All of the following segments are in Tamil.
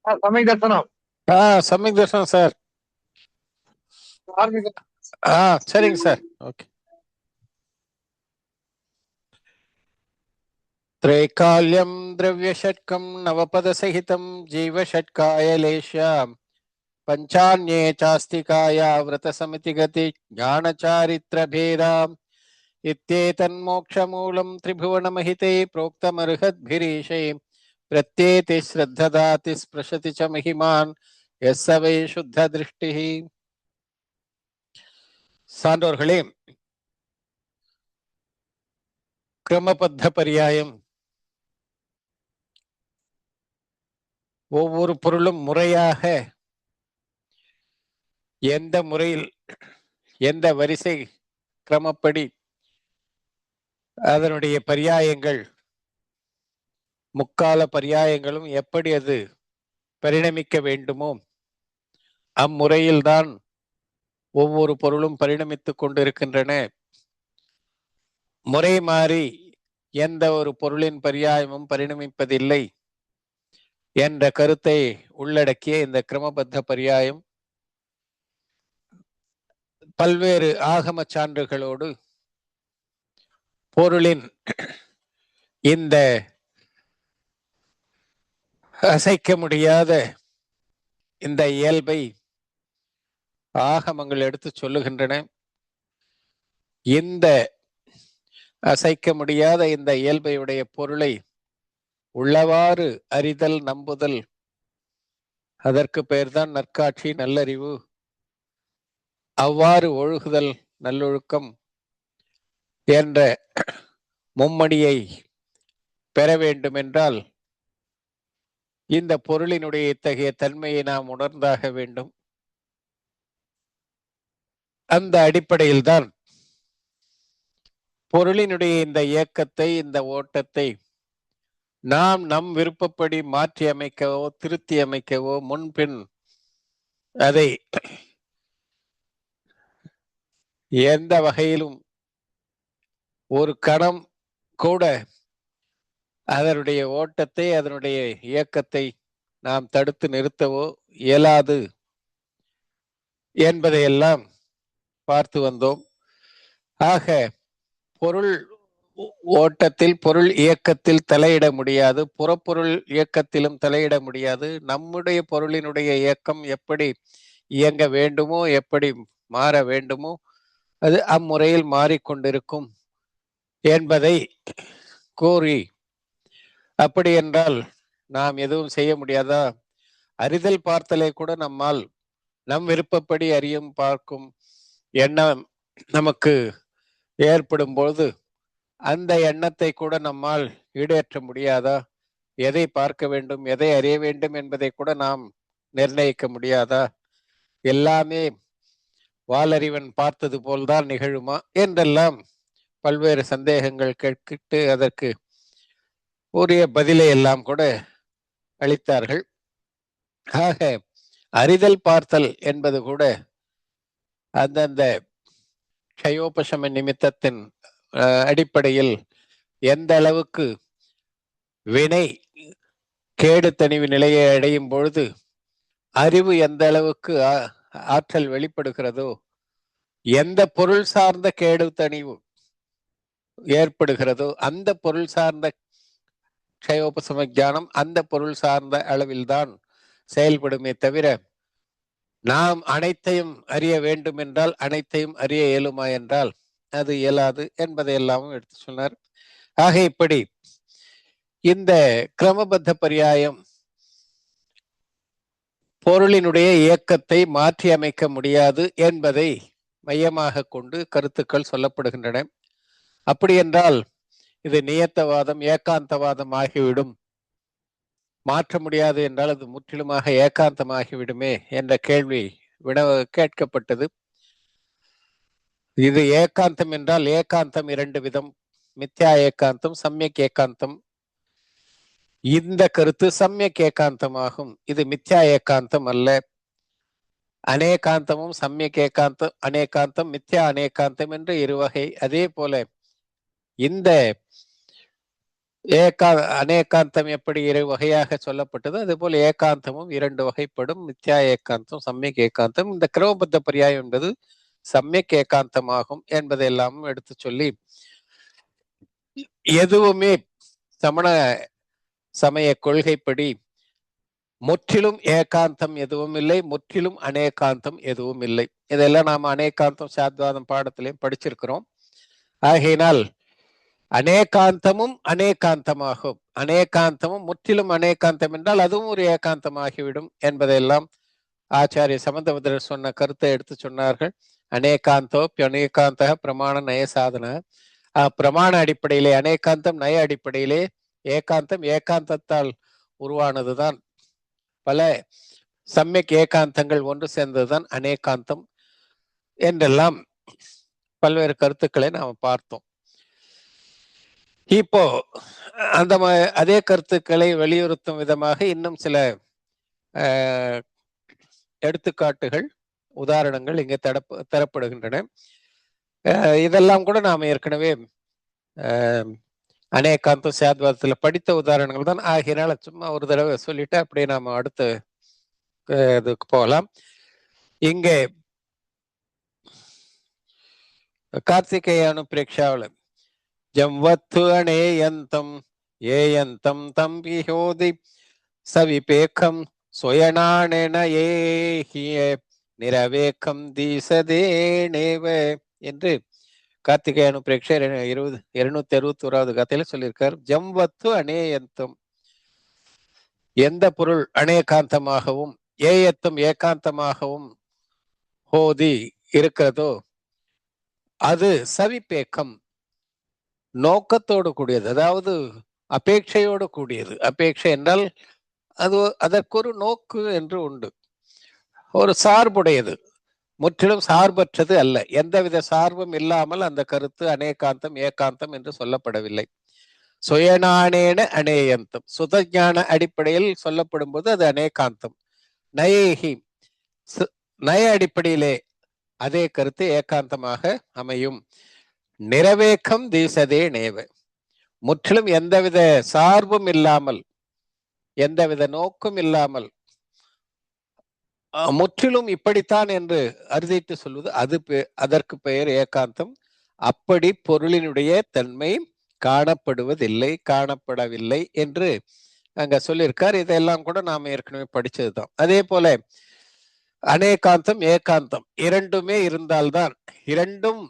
சமய தர்சனம் சமயக் தர்சனம் சார். ஆரம்பிக்க. சரிங்க சார். ஓகே. त्रैकाल्यं द्रव्यषट्कं नवपदसहितं जीवषट्कायलेश्याम् पञ्चान्ये चास्तिकाया व्रतसमितिगति ज्ञानचारित्रभेदाम् इत्येतन्मोक्षमूलं त्रिभुवनमहिते प्रोक्तमर्हद्भिरीशे प्रत्येति श्रद्धदाति स्पृशति च महिमान् यः स वै शुद्धदृष्टिः. சான்றோர்களே, கிரமபத்த பரியாயம் ஒவ்வொரு பொருளும் முறையாக எந்த முறையில் எந்த வரிசை கிரமப்படி அதனுடைய பரியாயங்கள் முக்கால பரியாயங்களும் எப்படி அது பரிணமிக்க வேண்டுமோ அம்முறையில்தான் ஒவ்வொரு பொருளும் பரிணமித்துக் கொண்டிருக்கின்றன. முறை மாறி எந்த ஒரு பொருளின் பரியாயமும் பரிணமிப்பதில்லை என்ற கருத்தை உள்ளடக்கிய இந்த கிரமபத்த பரியாயம் பல்வேறு ஆகம சான்றுகளோடு பொருளின் இந்த அசைக்க முடியாத இந்த இயல்பை ஆகமங்கள் எடுத்து சொல்லுகின்றன. இந்த அசைக்க முடியாத இந்த இயல்பையுடைய பொருளை உள்ளவாறு அறிதல் நம்புதல், அதற்கு பெயர்தான் நற்காட்சி நல்லறிவு. அவ்வாறு ஒழுகுதல் நல்லொழுக்கம் என்ற மும்மணியை பெற வேண்டும் என்றால் இந்த பொருளினுடைய இத்தகைய தன்மையை நாம் உணர்ந்தாக வேண்டும். அந்த அடிப்படையில்தான் பொருளினுடைய இந்த இயக்கத்தை, இந்த ஓட்டத்தை நாம் நம் விருப்பப்படி மாற்றி அமைக்கவோ திருத்தி அமைக்கவோ முன்பின் அதை எந்த வகையிலும் ஒரு கணம் கூட அதனுடைய ஓட்டத்தை, அதனுடைய இயக்கத்தை நாம் தடுத்து நிறுத்தவோ இயலாது என்பதையெல்லாம் பார்த்து வந்தோம். ஆக பொருள் ஓட்டத்தில், பொருள் இயக்கத்தில் தலையிட முடியாது, புறப்பொருள் இயக்கத்திலும் தலையிட முடியாது. நம்முடைய பொருளினுடைய இயக்கம் எப்படி இயங்க வேண்டுமோ, எப்படி மாற வேண்டுமோ அது அம்முறையில் மாறிக்கொண்டிருக்கும் என்பதை கூறி, அப்படி என்றால் நாம் எதுவும் செய்ய முடியாதா? அறிதல் பார்த்தலை கூட நம்மால் நம் விருப்பப்படி அறியும் பார்க்கும் எண்ணம் நமக்கு ஏற்படும் பொழுது அந்த எண்ணத்தை கூட நம்மால் ஈடேற்ற முடியாதா? எதை பார்க்க வேண்டும், எதை அறிய வேண்டும் என்பதை கூட நாம் நிர்ணயிக்க முடியாதா? எல்லாமே வாலறிவன் பார்த்தது போல்தான் நிகழுமா என்றெல்லாம் பல்வேறு சந்தேகங்கள் கேட்டு அதற்கு உரிய பதிலை எல்லாம் கூட அளித்தார்கள். ஆக அறிதல் பார்த்தல் என்பது கூட அந்தந்த க்ஷயோபசம நிமித்தத்தின் அடிப்படையில் எந்த அளவுக்கு வினை கேடு தணிவு நிலையை அடையும் பொழுது அறிவு எந்த அளவுக்கு ஆற்றல் வெளிப்படுகிறதோ, எந்த பொருள் சார்ந்த கேடு தணிவு ஏற்படுகிறதோ அந்த பொருள் சார்ந்த க்ஷயோபசம ஞானம் அந்த பொருள் சார்ந்த அளவில்தான் செயல்படுமே தவிர நாம் அனைத்தையும் அறிய வேண்டும் என்றால் அனைத்தையும் அறிய இயலுமா என்றால் அது இயலாது என்பதை எல்லாமும் எடுத்து சொன்னார். ஆக இப்படி இந்த கிரமபத்த பரியாயம் பொருளினுடைய இயக்கத்தை மாற்றி அமைக்க முடியாது என்பதை மையமாக கொண்டு கருத்துக்கள் சொல்லப்படுகின்றன. அப்படி என்றால் இது நியத்தவாதம், ஏகாந்தவாதம் ஆகிவிடும். மாற்ற முடியாது என்றால் அது முற்றிலுமாக ஏகாந்தமாகிவிடுமே என்ற கேள்வி கேட்கப்பட்டது. இது ஏகாந்தம் என்றால் ஏகாந்தம் இரண்டு விதம், மித்யா ஏகாந்தம், சம்யக் ஏகாந்தம். இந்த கருத்து சம்யக் ஏகாந்தமாகும், இது மித்யா ஏகாந்தம் அல்ல. அநேகாந்தமும் சம்யக் ஏகாந்தம், அநேகாந்தம், மித்யா அநேகாந்தம் என்று இருவகை. அதே போல இந்த அநேகாந்தம் எப்படி இரு வகையாக சொல்லப்பட்டது, அதுபோல் ஏகாந்தமும் இரண்டு வகைப்படும். மித்யா ஏகாந்தம், சமயக் ஏகாந்தம். இந்த கிரமபத்த பரியாயம் என்பது சமயக் ஏகாந்தமாகும் என்பதையெல்லாம் எடுத்து சொல்லி, எதுவுமே சமண சமய கொள்கைப்படி முற்றிலும் ஏகாந்தம் எதுவும் இல்லை, முற்றிலும் அநேகாந்தம் எதுவும் இல்லை. இதெல்லாம் நாம அநேகாந்தம் சாத்வாதம் பாடத்திலையும் படிச்சிருக்கிறோம். ஆகையினால் அநேகாந்தமும் அநேகாந்தமாகும். அநேகாந்தமும் முற்றிலும் அநேகாந்தம் என்றால் அதுவும் ஒரு ஏகாந்தமாகிவிடும் என்பதையெல்லாம் ஆச்சாரிய சம்பந்தபுத்திரர் சொன்ன கருத்தை எடுத்து சொன்னார்கள். அநேகாந்தோ அநேகாந்த பிரமாண நய சாதன. பிரமாண அடிப்படையிலே அநேகாந்தம், நய அடிப்படையிலே ஏகாந்தம். ஏகாந்தத்தால் உருவானதுதான் பல சமயக் ஏகாந்தங்கள் ஒன்று சேர்ந்ததுதான் அநேகாந்தம் என்றெல்லாம் பல்வேறு கருத்துக்களை நாம் பார்த்தோம். இப்போ அந்த அதே கருத்துக்களை வலியுறுத்தும் விதமாக இன்னும் சில எடுத்துக்காட்டுகள், உதாரணங்கள் இங்கே தரப்படுகின்றன. இதெல்லாம் கூட நாம் ஏற்கனவே அநேகாந்தம் சாத்வாதத்துல படித்த உதாரணங்கள் தான். ஆகியனால சும்மா ஒரு தடவை சொல்லிட்டு அப்படியே நாம அடுத்த இதுக்கு போகலாம். இங்கே கார்த்திகேயானு பிரேக்ஷாவில் ஜம்வத்து அனேயந்தம் ஏயந்தம் தம்பிஹோதி சவிபேக்கம் சுயனானேன ஏஹிய நிரவேக்கம் தீசதேனேவ என்று கார்த்திகேயனு பிரேக்ஷர் 261வது கதையில சொல்லியிருக்கார். ஜம்வத்து அனேயந்தம், எந்த பொருள் அநேகாந்தமாகவும் ஏயத்தும் ஏகாந்தமாகவும் ஹோதி இருக்கிறதோ அது சவிபேக்கம், நோக்கத்தோடு கூடியது, அதாவது அபேட்சையோடு கூடியது. அபேட்சை என்றால் அது அதற்கு ஒரு நோக்கு என்று உண்டு, ஒரு சார்புடையது, முற்றிலும் சார்பற்றது அல்ல. எந்தவித சார்பும் இல்லாமல் அந்த கருத்து அநேகாந்தம் ஏகாந்தம் என்று சொல்லப்படவில்லை. சுயஞானேன அநேயந்தம், சுதஞான அடிப்படையில் சொல்லப்படும் போது அது அநேகாந்தம். நயேகி, நய அடிப்படையிலே அதே கருத்து ஏகாந்தமாக அமையும். நிரவேக்கம் தீசதே நேவ, முற்றிலும் எந்தவித சார்பும் இல்லாமல், எந்தவித நோக்கும் இல்லாமல், முற்றிலும் இப்படித்தான் என்று அறுதிட்டு சொல்வது அது அதற்கு பெயர் ஏகாந்தம். அப்படி பொருளினுடைய தன்மை காணப்படுவதில்லை, காணப்படவில்லை என்று அங்க சொல்லியிருக்கார். இதெல்லாம் கூட நாம ஏற்கனவே படிச்சதுதான். அதே போல அநேகாந்தம் ஏகாந்தம் இரண்டுமே இருந்தால்தான், இரண்டும்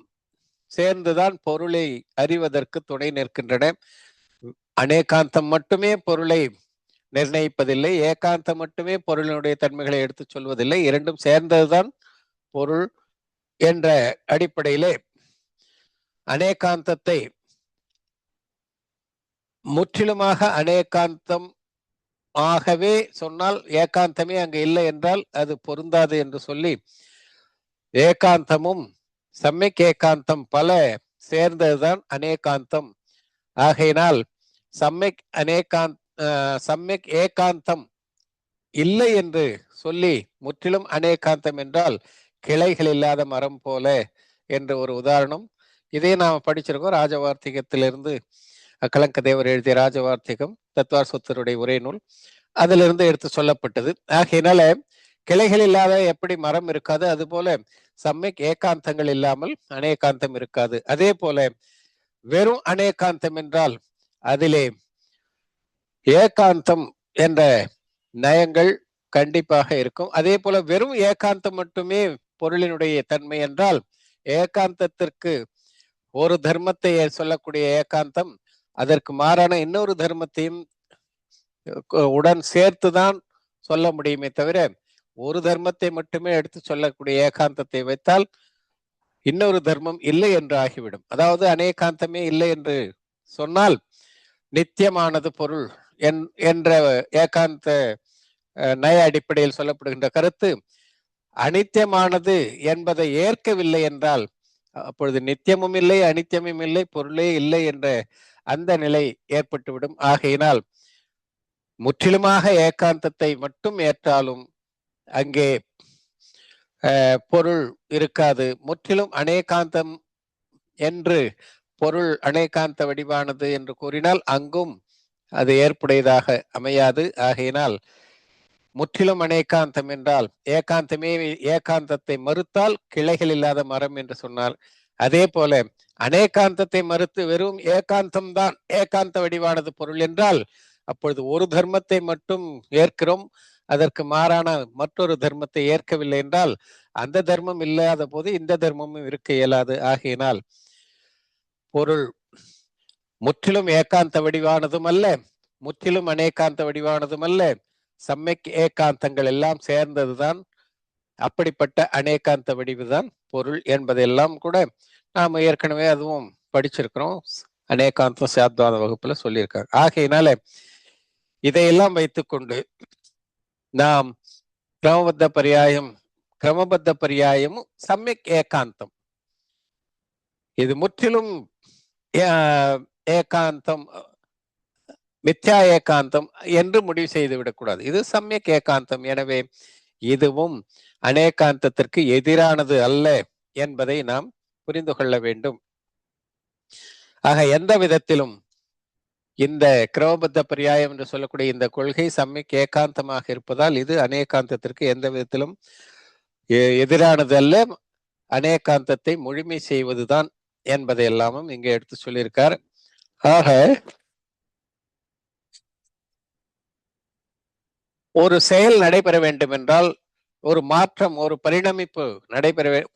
சேர்ந்துதான் பொருளை அறிவதற்கு துணை நிற்கின்றன. அநேகாந்தம் மட்டுமே பொருளை நிர்ணயிப்பதில்லை, ஏகாந்தம் மட்டுமே பொருளினுடைய தன்மைகளை எடுத்து சொல்வதில்லை. இரண்டும் சேர்ந்ததுதான் பொருள் என்ற அடிப்படையிலே அநேகாந்தத்தை முற்றிலுமாக அநேகாந்தம் ஆகவே சொன்னால் ஏகாந்தமே அங்கு இல்லை என்றால் அது பொருந்தாது என்று சொல்லி, ஏகாந்தமும் சம்யக் ஏகாந்தம் பல சேர்ந்ததுதான் அநேகாந்தம். ஆகையினால் சம்யக் ஏகாந்தம் இல்லை என்று சொல்லி முற்றிலும் அநேகாந்தம் என்றால் கிளைகள் இல்லாத மரம் போல என்ற ஒரு உதாரணம். இதே நாம படிச்சிருக்கோம் ராஜவார்த்திகத்திலிருந்து. கலங்க தேவர் எழுதிய ராஜவார்த்திகம் தத்துவார்த்தருடைய உரை நூல், அதிலிருந்து எடுத்து சொல்லப்பட்டது. ஆகையினால கிளைகள் இல்லாத எப்படி மரம் இருக்காது, அது போல சம்யக் ஏகாந்தங்கள் இல்லாமல் அநேகாந்தம் இருக்காது. அதே போல வெறும் அநேகாந்தம் என்றால் அதிலே ஏகாந்தம் என்ற நயங்கள் கண்டிப்பாக இருக்கும். அதே போல வெறும் ஏகாந்தம் மட்டுமே பொருளினுடைய தன்மை என்றால் ஏகாந்தத்திற்கு ஒரு தர்மத்தை சொல்லக்கூடிய ஏகாந்தம் அதற்கு மாறான இன்னொரு தர்மத்தையும் உடன் சேர்த்துதான் சொல்ல முடியுமே தவிர, ஒரு தர்மத்தை மட்டுமே எடுத்து சொல்லக்கூடிய ஏகாந்தத்தை வைத்தால் இன்னொரு தர்மம் இல்லை என்று ஆகிவிடும். அதாவது அநேகாந்தமே இல்லை என்று சொன்னால் நித்தியமானது பொருள் என்ற ஏகாந்த நய அடிப்படையில் சொல்லப்படுகின்ற கருத்து அனித்தியமானது என்பதை ஏற்கவில்லை என்றால் அப்பொழுது நித்தியமும் இல்லை, அனித்தியமும் இல்லை, பொருளே இல்லை என்ற அந்த நிலை ஏற்பட்டுவிடும். ஆகையினால் முற்றிலுமாக ஏகாந்தத்தை மட்டும் ஏற்றாலும் அங்கே பொருள் இருக்காது. முற்றிலும் அநேகாந்தம் என்று பொருள் அநேகாந்த வடிவானது என்று கூறினால் அங்கும் அது ஏற்புடையதாக அமையாது. ஆகையினால் முற்றிலும் அநேகாந்தம் என்றால் ஏகாந்தமே ஏகாந்தத்தை மறுத்தால் கிளைகள் இல்லாத மரம் என்று சொன்னார். அதே போல அநேகாந்தத்தை மறுத்து வெறும் ஏகாந்தம் தான் ஏகாந்த வடிவானது பொருள் என்றால் அப்பொழுது ஒரு தர்மத்தை மட்டும் ஏற்கிறோம், அதற்கு மாறான மற்றொரு தர்மத்தை ஏற்கவில்லை என்றால் அந்த தர்மம் இல்லாத போது இந்த தர்மமும் இருக்க இயலாது. ஆகையினால் பொருள் முற்றிலும் ஏகாந்த வடிவானதும் அல்ல, முற்றிலும் அநேகாந்த வடிவானதும் அல்ல, சம்யக் ஏகாந்தங்கள் எல்லாம் சேர்ந்ததுதான் அப்படிப்பட்ட அநேகாந்த வடிவுதான் பொருள் என்பதெல்லாம் கூட நாம் ஏற்கனவே அதுவும் படிச்சிருக்கிறோம். அநேகாந்தம் சாத்வாத வகுப்புல சொல்லியிருக்காங்க. ஆகையினால இதையெல்லாம் வைத்துக்கொண்டு நாம் கிரமபத்த பரியாயமும் சம்யக் ஏகாந்தம் இது முற்றிலும் ஏகாந்தம் மித்யா ஏகாந்தம் என்று முடிவு செய்து விடக்கூடாது. இது சம்யக் ஏகாந்தம். எனவே இதுவும் அநேகாந்தத்திற்கு எதிரானது அல்ல என்பதை நாம் புரிந்து கொள்ள வேண்டும். ஆக எந்த விதத்திலும் இந்த கிரமபத்த பரியாயம் என்று சொல்லக்கூடிய இந்த கொள்கை சம்யக் ஏகாந்தமாக இருப்பதால் இது அநேகாந்தத்திற்கு எந்த விதத்திலும் எதிரானது அல்ல, அநேகாந்தத்தை முழுமை செய்வதுதான் என்பதை எல்லாமும் இங்க எடுத்து சொல்லியிருக்கார். ஆக ஒரு செயல் நடைபெற வேண்டும் என்றால் ஒரு மாற்றம், ஒரு பரிணமிப்பு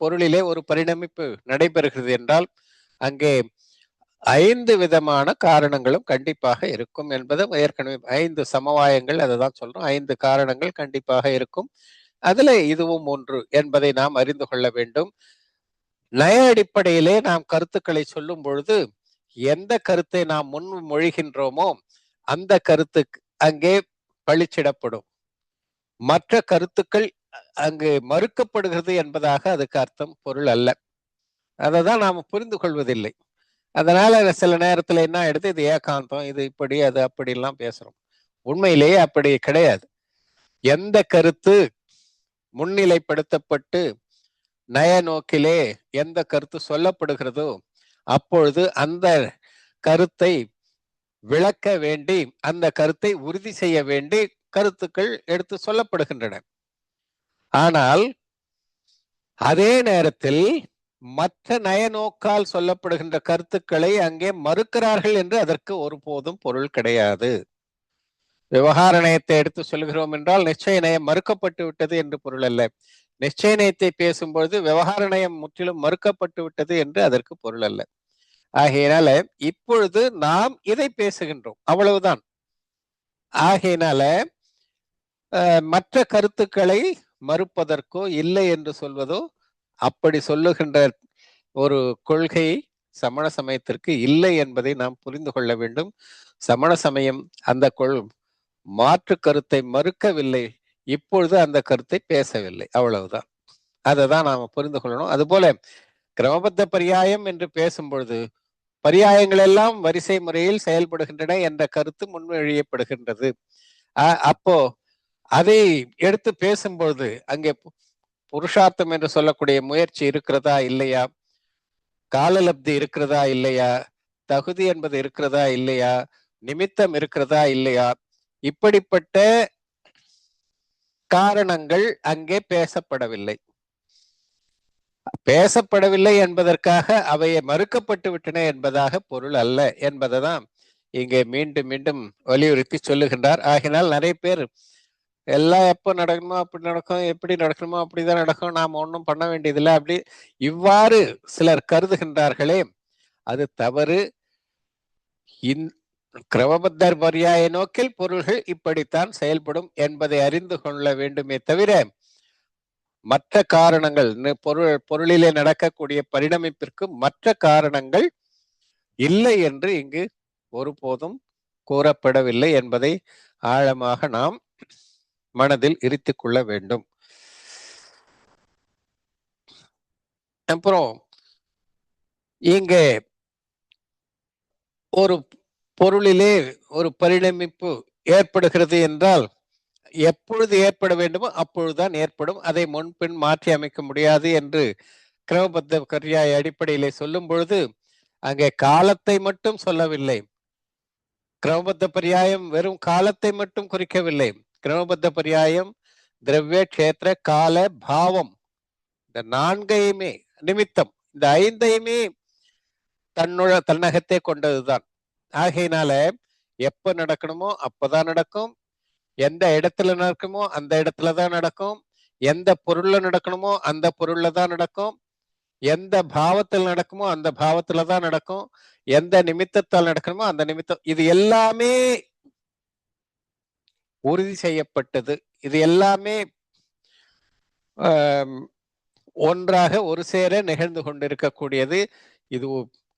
பொருளிலே ஒரு பரிணமிப்பு நடைபெறுகிறது என்றால் அங்கே 5 விதமான காரணங்களும் கண்டிப்பாக இருக்கும் என்பது ஏற்கனவே 5 சமவாயங்கள் அதுதான் சொல்றோம். 5 காரணங்கள் கண்டிப்பாக இருக்கும். அதுல இதுவும் ஒன்று என்பதை நாம் அறிந்து கொள்ள வேண்டும். நய அடிப்படையிலே நாம் கருத்துக்களை சொல்லும் பொழுது எந்த கருத்தை நாம் முன் மொழிகின்றோமோ அந்த கருத்துக்கு அங்கே பழிச்சிடப்படும். மற்ற கருத்துக்கள் அங்கு மறுக்கப்படுகிறது என்பதாக அதுக்கு அர்த்தம், பொருள் அல்ல. அதைதான் நாம் புரிந்து கொள்வதில்லை. அதனால சில நேரத்துல என்ன எடுத்து இது ஏகாந்தம், இது இப்படி, அது அப்படிலாம் பேசுறோம். உண்மையிலேயே அப்படி கிடையாது. எந்த கருத்து முன்னிலைப்படுத்தப்பட்டு நய நோக்கிலே எந்த கருத்து சொல்லப்படுகிறதோ அப்பொழுது அந்த கருத்தை விளக்க வேண்டி, அந்த கருத்தை உறுதி செய்ய வேண்டி கருத்துக்கள் எடுத்து சொல்லப்படுகின்றன. ஆனால் அதே நேரத்தில் மற்ற நயநோக்கால் சொல்லப்படுகின்ற கருத்துக்களை அங்கே மறுக்கிறார்கள் என்று அதற்கு ஒருபோதும் பொருள் கிடையாது. விவகார நயத்தை எடுத்து சொல்கிறோம் என்றால் நிச்சய நயம் மறுக்கப்பட்டு விட்டது என்று பொருள் அல்ல. நிச்சய நயத்தை பேசும்பொழுது விவகார நயம் முற்றிலும் மறுக்கப்பட்டு விட்டது என்று அதற்கு பொருள் அல்ல. ஆகையினால இப்பொழுது நாம் இதை பேசுகின்றோம், அவ்வளவுதான். ஆகையினால மற்ற கருத்துக்களை மறுப்பதற்கோ இல்லை என்று சொல்வதோ அப்படி சொல்லுகின்ற ஒரு கொள்கை சமண சமயத்திற்கு இல்லை என்பதை நாம் புரிந்து கொள்ள வேண்டும். சமண சமயம் அந்த மாற்று கருத்தை மறுக்கவில்லை, இப்பொழுது அந்த கருத்தை பேசவில்லை, அவ்வளவுதான். அதை தான் நாம புரிந்து கொள்ளணும். அதுபோல கிரமபத்த பரியாயம் என்று பேசும் பொழுது பரியாயங்கள் எல்லாம் வரிசை முறையில் செயல்படுகின்றன என்ற கருத்து முன்மொழியப்படுகின்றது. அப்போ அதை எடுத்து பேசும்பொழுது அங்கே புருஷார்த்தம் என்று சொல்லக்கூடிய முயற்சி இருக்கிறதா இல்லையா, காலலப்தி இருக்கிறதா இல்லையா, தகுதி என்பது இருக்கிறதா இல்லையா, நிமித்தம் இருக்கிறதா இல்லையா, இப்படிப்பட்ட காரணங்கள் அங்கே பேசப்படவில்லை. பேசப்படவில்லை என்பதற்காக அவையை மறுக்கப்பட்டு விட்டன என்பதாக பொருள் அல்ல என்பதை தான் இங்கே மீண்டும் மீண்டும் வலியுறுத்தி சொல்லுகின்றார். ஆகினால் நிறைய பேர் எல்லாம் எப்போ நடக்கணுமோ அப்படி நடக்கும், எப்படி நடக்கணுமோ அப்படிதான் நடக்கும், நாம ஒன்றும் பண்ண வேண்டியதில்லை அப்படி இவ்வாறு சிலர் கருதுகின்றார்களே, அது தவறு. கிரமபத்தர் பரியாய நோக்கில் பொருள்கள் இப்படித்தான் செயல்படும் என்பதை அறிந்து கொள்ள வேண்டுமே தவிர மற்ற காரணங்கள் பொருளிலே நடக்கக்கூடிய பரிணமிப்பிற்கு மற்ற காரணங்கள் இல்லை என்று இங்கு ஒருபோதும் கூறப்படவில்லை என்பதை ஆழமாக நாம் மனதில் இருத்திக் கொள்ள வேண்டும். அப்புறம் இங்கே ஒரு பொருளிலே ஒரு பரிணமிப்பு ஏற்படுகிறது என்றால் எப்பொழுது ஏற்பட வேண்டுமோ அப்பொழுதுதான் ஏற்படும், அதை முன்பின் மாற்றி அமைக்க முடியாது என்று கிரமபத்த பரியாய அடிப்படையிலே சொல்லும் பொழுது அங்கே காலத்தை மட்டும் சொல்லவில்லை. கிரமபத்த பரியாயம் வெறும் காலத்தை மட்டும் குறிக்கவில்லை. கிரமபத்த பரியாயம் திரவிய, கஷேத்திர, கால, பாவம், இந்த நான்கையுமே, நிமித்தம், இந்த ஐந்தையுமே தன்னகத்தே கொண்டதுதான். ஆகையினால எப்ப நடக்கணுமோ அப்பதான் நடக்கும், எந்த இடத்துல நடக்குமோ அந்த இடத்துலதான் நடக்கும், எந்த பொருள்ல நடக்கணுமோ அந்த பொருள்ல தான் நடக்கும், எந்த பாவத்தில் நடக்குமோ அந்த பாவத்துலதான் நடக்கும், எந்த நிமித்தத்தால் நடக்கணுமோ அந்த நிமித்தம். இது எல்லாமே உறுதி செய்யப்பட்டது. இது எல்லாமே ஒன்றாக ஒரு சேர நிகழ்ந்து கொண்டிருக்கக்கூடியது. இது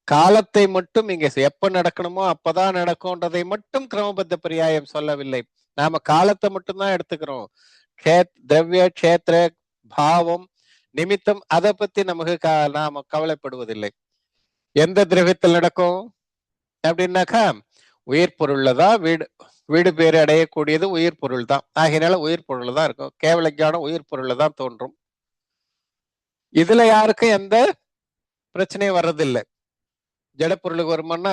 காலத்தை மட்டும் இங்க எப்ப நடக்கணுமோ அப்பதான் நடக்கும்ன்றதை மட்டும் கிரமபத்த பரியாயம் சொல்லவில்லை. நாம காலத்தை மட்டும்தான் எடுத்துக்கிறோம். திரவிய, கஷேத்திர, பாவம், நிமித்தம் அதை பத்தி நமக்கு நாம கவலைப்படுவதில்லை. எந்த திரவியத்தில் நடக்கும் அப்படின்னாக்கா உயிர் பொருள்ல தான் வீடு பேரு அடையக்கூடியது உயிர் பொருள் தான். ஆகையினால உயிர் பொருள் தான் இருக்கும். கேவல ஞானம் உயிர் பொருள்ல தான் தோன்றும். இதுல யாருக்கும் எந்த பிரச்சனையும் வர்றதில்லை. ஜடப்பொருளுக்கு வருமானா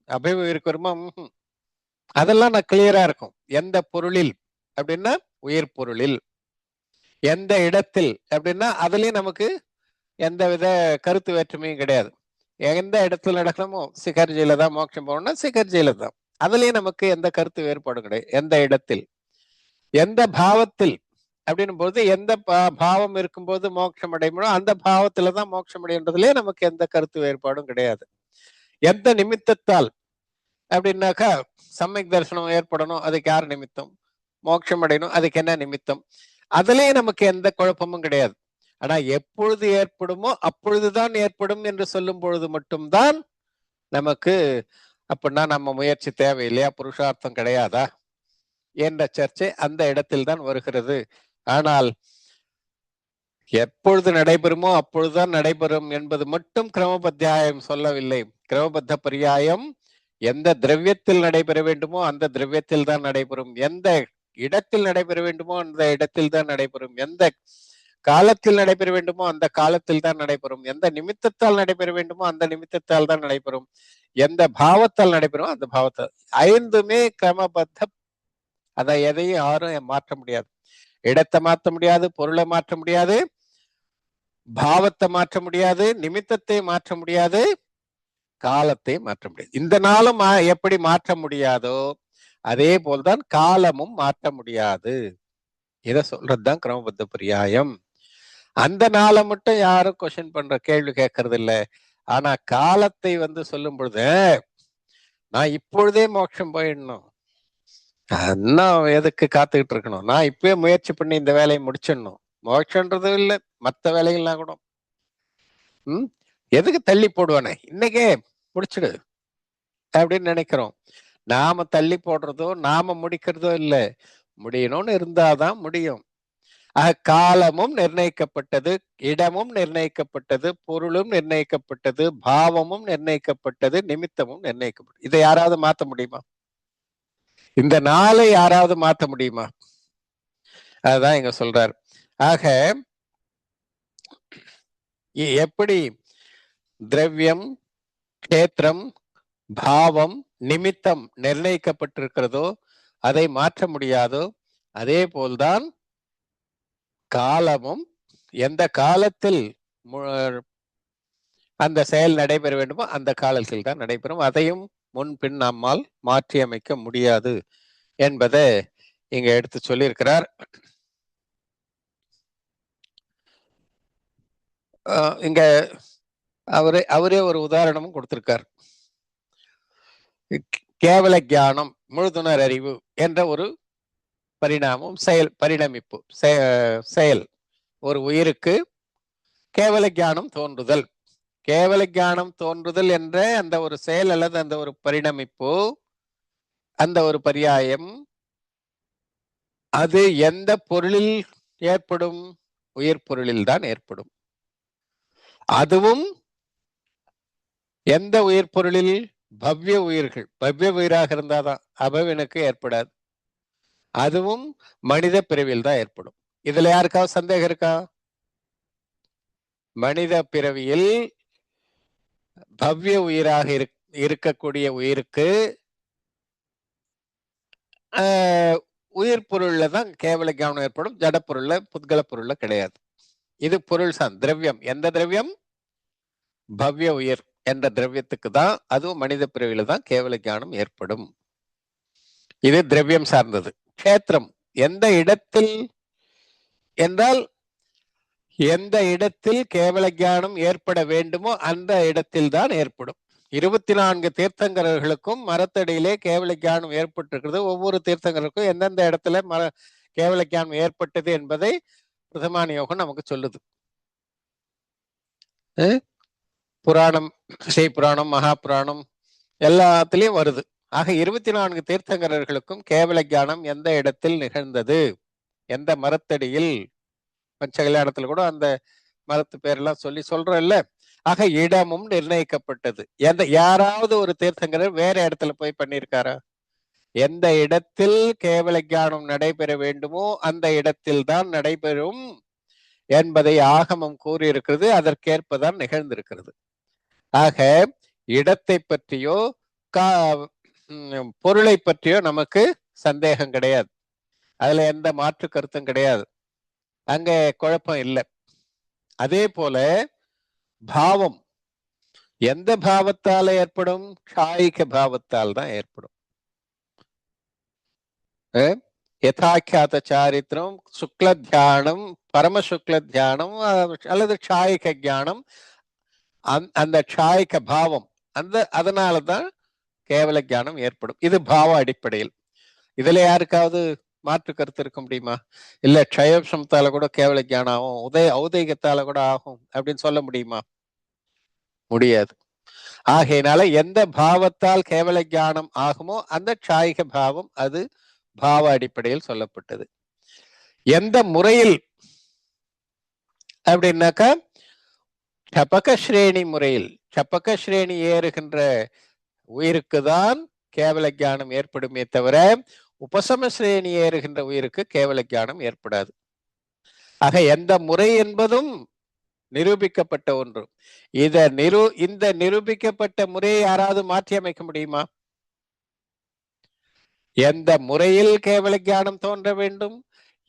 அபய உயிருக்கு வருமா, அதெல்லாம் நான் கிளியரா இருக்கும். எந்த பொருளில் அப்படின்னா உயிர் பொருளில், எந்த இடத்தில் அப்படின்னா அதுலயும் நமக்கு எந்த வித கருத்து வேற்றுமையும் கிடையாது. எந்த இடத்துல நடக்கணுமோ சிகர்ஜியில தான் மோட்சம் போகணும்னா சிகர்ஜியில தான், அதுலயும் நமக்கு எந்த கருத்து வேறுபாடும் கிடையாது. எந்த இடத்தில், எந்த பாவத்தில் அப்படின்னும் போது எந்த பாவம் இருக்கும்போது மோட்சம் அடையணும் அந்த பாவத்துலதான் மோட்சம் அடையன்றதுலயே நமக்கு எந்த கருத்து வேறுபாடும் கிடையாது. எந்த நிமித்தத்தால் அப்படின்னாக்கா சம்யக் தரிசனம் ஏற்படணும், அதுக்கு யார் நிமித்தம், மோட்சம் அடையணும் அதுக்கு என்ன நிமித்தம், அதுலயே நமக்கு எந்த குழப்பமும் கிடையாது. ஆனா எப்பொழுது ஏற்படுமோ அப்பொழுதுதான் ஏற்படும் என்று சொல்லும் பொழுது மட்டும்தான் நமக்கு அப்படின்னா நம்ம முயற்சி தேவையில்லையா, புருஷார்த்தம் கிடையாதா என்ற சர்ச்சை அந்த இடத்தில் தான் வருகிறது. ஆனால் எப்பொழுது நடைபெறுமோ அப்பொழுதுதான் நடைபெறும் என்பது மட்டும் கிரமபத்தியாயம் சொல்லவில்லை. கிரமபத்த பரியாயம் எந்த திரவியத்தில் நடைபெற வேண்டுமோ அந்த திரவியத்தில் தான் நடைபெறும், எந்த இடத்தில் நடைபெற வேண்டுமோ அந்த இடத்தில் தான் நடைபெறும், எந்த காலத்தில் நடைபெற வேண்டுமோ அந்த காலத்தில் தான் நடைபெறும், எந்த நிமித்தத்தால் நடைபெற வேண்டுமோ அந்த நிமித்தத்தால் தான் நடைபெறும், எந்த பாவத்தால் நடைபெறும் அந்த பாவத்தால். ஐந்துமே கிரமபத்த. அதை எதையும் யாரும் மாற்ற முடியாது. இடத்தை மாற்ற முடியாது, பொருளை மாற்ற முடியாது, பாவத்தை மாற்ற முடியாது, நிமித்தத்தை மாற்ற முடியாது, காலத்தை மாற்ற முடியாது. இந்த நாளும் எப்படி மாற்ற முடியாதோ அதே போல்தான் காலமும் மாற்ற முடியாது. இத சொல்றதுதான் கிரமபத்த பரியாயம். அந்த நாளை மட்டும் யாரும் கொஸ்டின் பண்ற கேள்வி கேட்கறது இல்ல. ஆனா காலத்தை சொல்லும் பொழுது நான் இப்பொழுதே மோட்சம் போயிடணும், இன்னும் எதுக்கு காத்துக்கிட்டு இருக்கணும், நான் இப்பவே முயற்சி பண்ணி இந்த வேலையை முடிச்சிடணும், மோட்சம்ன்றது இல்ல மத்த வேலைகள்லாம் கூட எதுக்கு தள்ளி போடுவானே இன்னைக்கே முடிச்சிடு அப்படின்னு நினைக்கிறோம். நாம தள்ளி போடுறதோ நாம முடிக்கிறதோ இல்ல, முடியணும்னு இருந்தாதான் முடியும். காலமும் நிர்ணயிக்கப்பட்டது, இடமும் நிர்ணயிக்கப்பட்டது, பொருளும் நிர்ணயிக்கப்பட்டது, பாவமும் நிர்ணயிக்கப்பட்டது, நிமித்தமும் நிர்ணயிக்கப்பட்டது. இதை யாராவது மாத்த முடியுமா? இந்த நாளை யாராவது மாத்த முடியுமா? அதுதான் இங்க சொல்றார். ஆக எப்படி திரவியம், கஷேத்திரம், பாவம், நிமித்தம் நிர்ணயிக்கப்பட்டிருக்கிறதோ அதை மாற்ற முடியாதோ அதே போல்தான் காலமும் எந்த காலத்தில் அந்த செயல் நடைபெற வேண்டுமோ அந்த காலத்தில் தான் நடைபெறும், அதையும் முன்பின் நம்மால் மாற்றி அமைக்க முடியாது என்பதை இங்க எடுத்து சொல்லியிருக்கிறார். இங்க அவரே ஒரு உதாரணமும் கொடுத்திருக்கார். கேவல ஞானம், முழுதுணர் அறிவு என்ற ஒரு பரிணாமம், பரிணமிப்பு செயல். ஒரு உயிருக்கு கேவல ஞானம் தோன்றுதல், கேவல ஞானம் தோன்றுதல் என்ற அந்த ஒரு செயல் அல்லது அந்த ஒரு பரிணமிப்பு, அந்த ஒரு பரியாயம், அது எந்த பொருளில் ஏற்படும்? உயிர் பொருளில் தான் ஏற்படும். அதுவும் எந்த உயிர் பொருளில்? பவ்ய உயிர்கள், பவ்ய உயிராக இருந்தாதான், அபவினுக்கு ஏற்படாது. அதுவும் மனித பிறவியில் தான் ஏற்படும். இதுல யாருக்காவது சந்தேகம் இருக்கா? மனித பிறவியில் பவ்ய உயிராக இருக்கக்கூடிய உயிருக்கு உயிர் பொருள்ல தான் கேவல ஞானம் ஏற்படும். ஜட பொருள்ல, புத்கல பொருள்ல கிடையாது. இது பொருள் திரவியம். எந்த திரவியம்? பவ்ய உயிர் என்ற திரவியத்துக்கு தான், அதுவும் மனித பிறவில தான் கேவல ஞானம் ஏற்படும். இது திரவியம் சார்ந்தது. கஷேத்திரம் எந்த இடத்தில் என்றால், எந்த இடத்தில் கேவல ஞானம் ஏற்பட வேண்டுமோ அந்த இடத்தில் தான் ஏற்படும். 24 தீர்த்தங்கரர்களுக்கும் மரத்தடியிலே கேவல ஞானம் ஏற்பட்டிருக்கிறது. ஒவ்வொரு தீர்த்தங்கருக்கும் எந்தெந்த இடத்துல கேவல ஞானம் ஏற்பட்டது என்பதை பிரதமான யோகம் நமக்கு சொல்லுது. புராணம், ஸ்ரீ புராணம், மகா புராணம் எல்லாத்திலையும் வருது. ஆக 24 தீர்த்தங்கரர்களுக்கும் கேவல ஞானம் எந்த இடத்தில் நிகழ்ந்தது, எந்த மரத்தடியில், பஞ்ச கல்யாணத்துல கூட அந்த மரத்து பேரெல்லாம் சொல்றோம் இல்ல. ஆக இடமும் நிர்ணயிக்கப்பட்டது. யாராவது ஒரு தீர்த்தங்கரர் வேற இடத்துல போய் பண்ணியிருக்காரா? எந்த இடத்தில் கேவல ஞானம் நடைபெற வேண்டுமோ அந்த இடத்தில் தான் நடைபெறும் என்பதை ஆகமம் கூறியிருக்கிறது. அதற்கேற்பதான் நிகழ்ந்திருக்கிறது. ஆக இடத்தை பற்றியோ பொருளை பற்றியோ நமக்கு சந்தேகம் கிடையாது. அதுல எந்த மாற்று கருத்தும் கிடையாது. அங்க குழப்பம் இல்லை. அதே போல பாவம் எந்த பாவத்தால ஏற்படும்? க்ஷாயிக பாவத்தால் தான் ஏற்படும். யதாக்கியாத சாரித்திரம், சுக்ல தியானம், பரமசுக்ல தியானம் அல்லது க்ஷாயிக ஞானம், அந்த க்ஷாயிக பாவம் அதனாலதான் கேவல ஞானம் ஏற்படும். இது பாவ அடிப்படையில். இதுல யாருக்காவது மாற்று கருத்து இருக்க முடியுமா? இல்ல க்ஷயசமத்தால கூட கேவல ஞானம் ஆகும், ஔதைகத்தால கூட ஆகும் அப்படின்னு சொல்ல முடியுமா? முடியாது. ஆகையினால எந்த பாவத்தால் கேவல ஞானம் ஆகுமோ அந்த க்ஷாயிக பாவம் அது பாவ அடிப்படையில் சொல்லப்பட்டது. எந்த முறையில் அப்படின்னாக்கா சபக ஸ்ரேணி முறையில், சபக ஸ்ரேணி ஏறுகின்ற உயிருக்குதான் கேவல ஞானம் ஏற்படுமே தவிர உபசம ஸ்ரேணி ஏறுகின்ற உயிருக்கு கேவல ஞானம் ஏற்படாது. ஆக எந்த முறை என்பதும் நிரூபிக்கப்பட்ட ஒன்று. இந்த நிரூபிக்கப்பட்ட முறையை யாராவது மாற்றி அமைக்க முடியுமா? எந்த முறையில் கேவல ஞானம் தோன்ற வேண்டும்,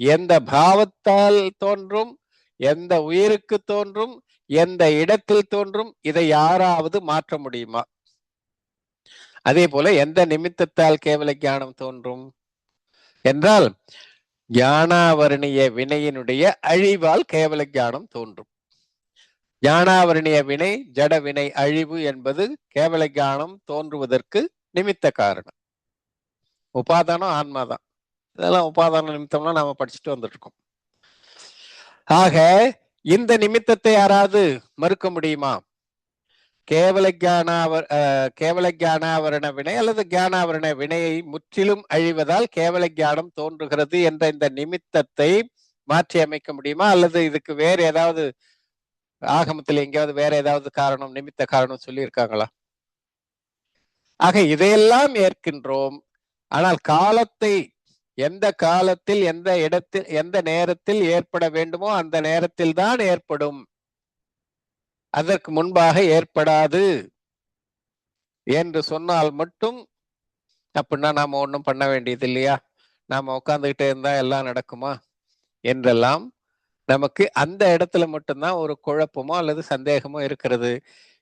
எந்த பாவத்தால் தோன்றும், எந்த உயிருக்கு தோன்றும், எந்த இடத்தில் தோன்றும், இதை யாராவது மாற்ற முடியுமா? அதே போல எந்த நிமித்தத்தால் கேவல ஞானம் தோன்றும் என்றால் ஞானாவரணிய வினையினுடைய அழிவால் கேவல ஞானம் தோன்றும். ஞானாவரணிய வினை, ஜட வினை அழிவு என்பது கேவல ஞானம் தோன்றுவதற்கு நிமித்த காரணம். உபாதானம் ஆன்மாதான். இதெல்லாம் உபாதான நிமித்தம்லாம் நாம படிச்சுட்டு வந்துட்டு இருக்கோம். ஆக இந்த நிமித்தத்தை யாராவது மறுக்க முடியுமா? கேவல ஞானாவரண வினை அல்லது ஞானாவரண வினையை முற்றிலும் அழிவதால் கேவல ஞானம் தோன்றுகிறது என்ற இந்த நிமித்தத்தை மாற்றி அமைக்க முடியுமா? அல்லது இதுக்கு வேற ஏதாவது ஆகமத்தில் எங்கேயாவது வேற ஏதாவது காரணம், நிமித்த காரணம் சொல்லி இருக்காங்களா? ஆக இதையெல்லாம் ஏற்கின்றோம். ஆனால் காலத்தை எந்த காலத்தில், எந்த இடத்தில், எந்த நேரத்தில் ஏற்பட வேண்டுமோ அந்த நேரத்தில் தான் ஏற்படும், அதற்கு முன்பாக ஏற்படாது என்று சொன்னால் மட்டும் அப்படின்னா நாம ஒன்றும் பண்ண வேண்டியது இல்லையா, நாம உட்கார்ந்துகிட்டே இருந்தா எல்லாம் நடக்குமா என்றெல்லாம் நமக்கு அந்த இடத்துல மட்டும்தான் ஒரு குழப்பமோ அல்லது சந்தேகமோ இருக்கிறது.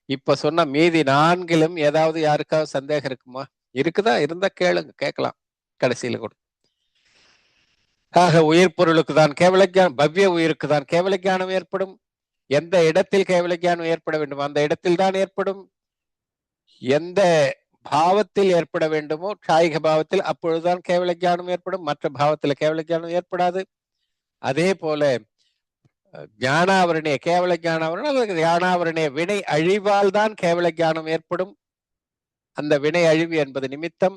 இப்ப சொன்ன மீதி 4லும் ஏதாவது யாருக்காவது சந்தேகம் இருக்குமா? இருக்குதா? இருந்தா கேட்கலாம் கடைசியில கூட. ஆக உயிர் பொருளுக்கு தான் கேவல ஞானம், பவ்ய உயிருக்கு தான் கேவல ஞானம் ஏற்படும். எந்த இடத்தில் கேவல ஞானம் ஏற்பட வேண்டும் அந்த இடத்தில் தான் ஏற்படும். எந்த பாவத்தில் ஏற்பட வேண்டுமோ க்ஷாயிக பாவத்தில் அப்பொழுதுதான் கேவல ஞானம் ஏற்படும், மற்ற பாவத்துல கேவல ஞானம் ஏற்படாது. அதே போல ஞானாவரணிய கேவல ஞானாவரணம் அல்லது ஞானாவரணிய வினை அழிவால் தான் கேவல ஞானம் ஏற்படும். அந்த வினை அழிவு என்பது நிமித்தம்.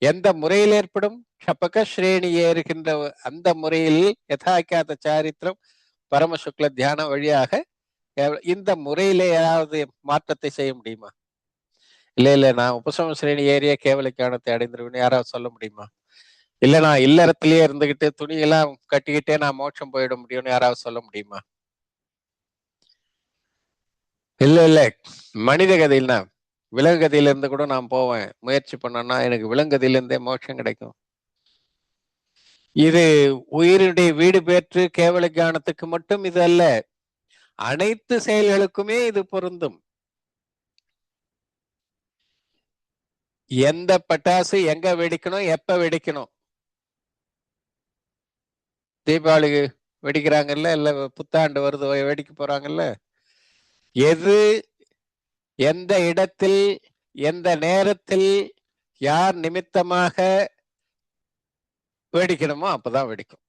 எந்த முறையில் ஏற்படும்? ஷபக ஸ்ரேணி ஏறுகின்ற அந்த முறையில் யதாக்கியாத சாரித்திரம், பரமசுக்ல தியானம் வழியாக இந்த முறையிலே ஏதாவது மாற்றத்தை செய்ய முடியுமா? இல்ல நான் உபசம ஸ்ரேணி ஏறிய கேவல ஞானத்தை அடைந்துருவேன் யாராவது சொல்ல முடியுமா? இல்ல நான் இல்லறத்திலேயே இருந்துகிட்டு துணியெல்லாம் கட்டிக்கிட்டே நான் மோட்சம் போயிட முடியும்னு யாராவது சொல்ல முடியுமா? இல்ல இல்ல, மனித கதையில்னா விலங்குகதையில இருந்து கூட நான் போவேன். முயற்சி பண்ணேன்னா எனக்கு விலங்குகதையில இருந்தே மோட்சம் கிடைக்கும். இது உயிருடைய வீடு பெற்று கேவல ஞானத்துக்கு மட்டும் இது அல்ல, அனைத்து செயல்களுக்குமே இது பொருந்தும். எந்த பட்டாசு எங்க வெடிக்கணும், எப்ப வெடிக்கணும்? தீபாவளிக்கு வெடிக்கிறாங்கல்ல, இல்ல புத்தாண்டு வருது வெடிக்க போறாங்கல்ல, எது எந்த இடத்தில் எந்த நேரத்தில் யார் நிமித்தமாக வெடிக்கணுமோ அப்பதான் வெடிக்கும்.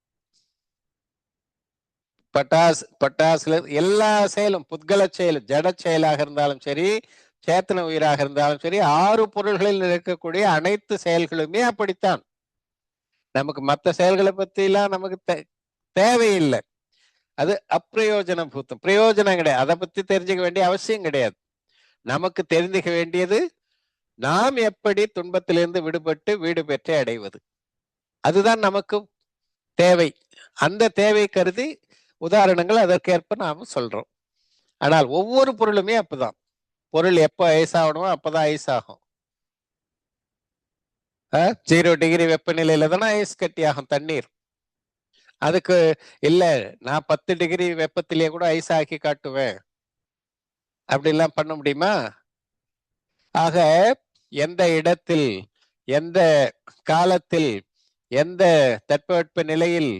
பட்டாசுல எல்லா செயலும், புத்கல செயல், ஜட செயலாக இருந்தாலும் சரி, சேத்தன உயிராக இருந்தாலும் சரி, 6 பொருள்களில் இருக்கக்கூடிய அனைத்து செயல்களுமே அப்படித்தான். நமக்கு மற்ற செயல்களை பத்தி எல்லாம் நமக்கு தேவையில்லை. அது அப்பிரயோஜன பூத்தம், பிரயோஜனம் கிடையாது. அதை பத்தி தெரிஞ்சுக்க வேண்டிய அவசியம் கிடையாது. நமக்கு தெரிஞ்சுக்க வேண்டியது நாம் எப்படி துன்பத்திலிருந்து விடுபட்டு வீடு பெற்று அடைவது, அதுதான் நமக்கு தேவை. அந்த தேவை கருதி உதாரணங்கள் அதற்கேற்ப நாம சொல்றோம். ஆனால் ஒவ்வொரு பொருளுமே அப்பதான். பொருள் எப்ப ஐஸ் ஆகணுமோ அப்பதான் ஐஸ் ஆகும். 0 டிகிரி வெப்பநிலையில தானே ஐஸ் கட்டி ஆகும் தண்ணீர். அதுக்கு இல்ல, நான் 10 டிகிரி வெப்பத்திலேயே கூட ஐஸ் ஆக்கி காட்டுவேன், அப்படி எல்லாம் பண்ண முடியுமா? ஆக எந்த இடத்தில், எந்த காலத்தில், எந்த தட்பவெட்ப நிலையில்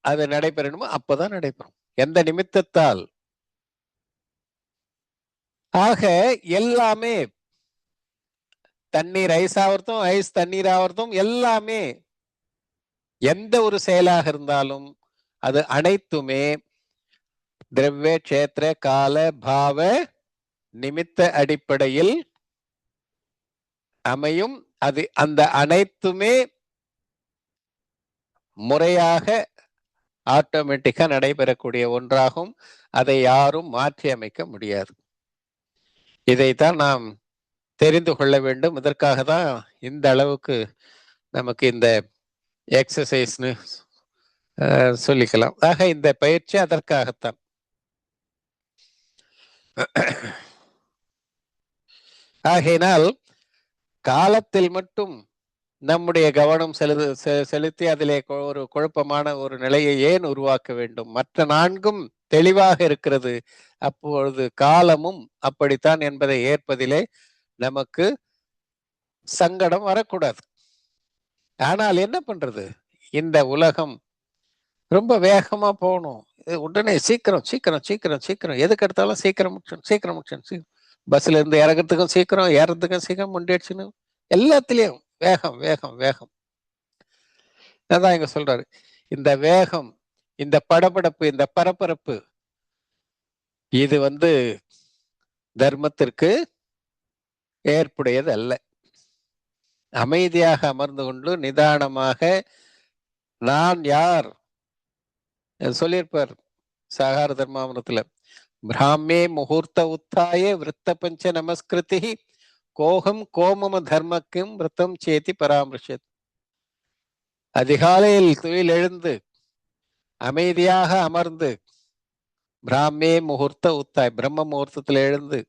அது நடைபெறணுமோ அப்பதான் நடைபெறும். எந்த நிமித்தத்தால். ஆக எல்லாமே, தண்ணீர் ஐஸ் ஆவறதும், ஐஸ் தண்ணீர் ஆவறதும் எல்லாமே, எந்த ஒரு செயலாக இருந்தாலும் அது அனைத்துமே திரவிய கஷேத்திர கால பாவ நிமித்த அடிப்படையில் அமையும். அது அந்த அனைத்துமே முறையாக ஆட்டோமேட்டிக்கா நடைபெறக்கூடிய ஒன்றாகும். அதை யாரும் மாற்றி அமைக்க முடியாது. இதைத்தான் நாம் தெரிந்து கொள்ள வேண்டும். இதற்காக தான் இந்த அளவுக்கு நமக்கு இந்த எக்ஸசைஸ்னு சொல்லிக்கலாம். ஆக இந்த பயிற்சி அதற்காகத்தான். ஆகையினால் காலத்தில் மட்டும் நம்முடைய கவனம் செலுத்தி அதிலே ஒரு குழப்பமான ஒரு நிலையை ஏன் உருவாக்க வேண்டும்? மற்ற 4ம் தெளிவாக இருக்கிறது. அப்பொழுது காலமும் அப்படித்தான் என்பதை ஏற்பதிலே நமக்கு சங்கடம் வரக்கூடாது. ஆனால் என்ன பண்றது, இந்த உலகம் ரொம்ப வேகமா போகணும், உடனே சீக்கிரம் சீக்கிரம் சீக்கிரம் சீக்கிரம், எதுக்கு எடுத்தாலும் சீக்கிரம் முடிச்சணும் சீக்கிரம் முடிச்சணும். பஸ்ல இருந்து இறங்குறதுக்கும் சீக்கிரம், ஏறதுக்கும் சீக்கிரம், முண்டிடுச்சுன்னு எல்லாத்திலையும் வேகம் வேகம் வேகம். அதான் இங்க சொல்றாரு, இந்த வேகம், இந்த படபடப்பு, இந்த பரபரப்பு, இது தர்மத்திற்கு ஏற்புடையது அல்ல. அமைதியாக அமர்ந்து கொண்டு நிதானமாக நான் யார் சொல்லியிருப்பார் சாகார தர்மாவனத்துல, பிராமே முகூர்த்த உத்தாய விருத்த பஞ்ச நமஸ்கிருதி கோகம் கோமம தர்மக்கும் விரதம் சேத்தி பராமரிஷத். அதிகாலையில் துயில் எழுந்து அமைதியாக அமர்ந்து, பிராமே முகூர்த்த உத்தாய், பிரம்ம முகூர்த்தத்துல எழுந்து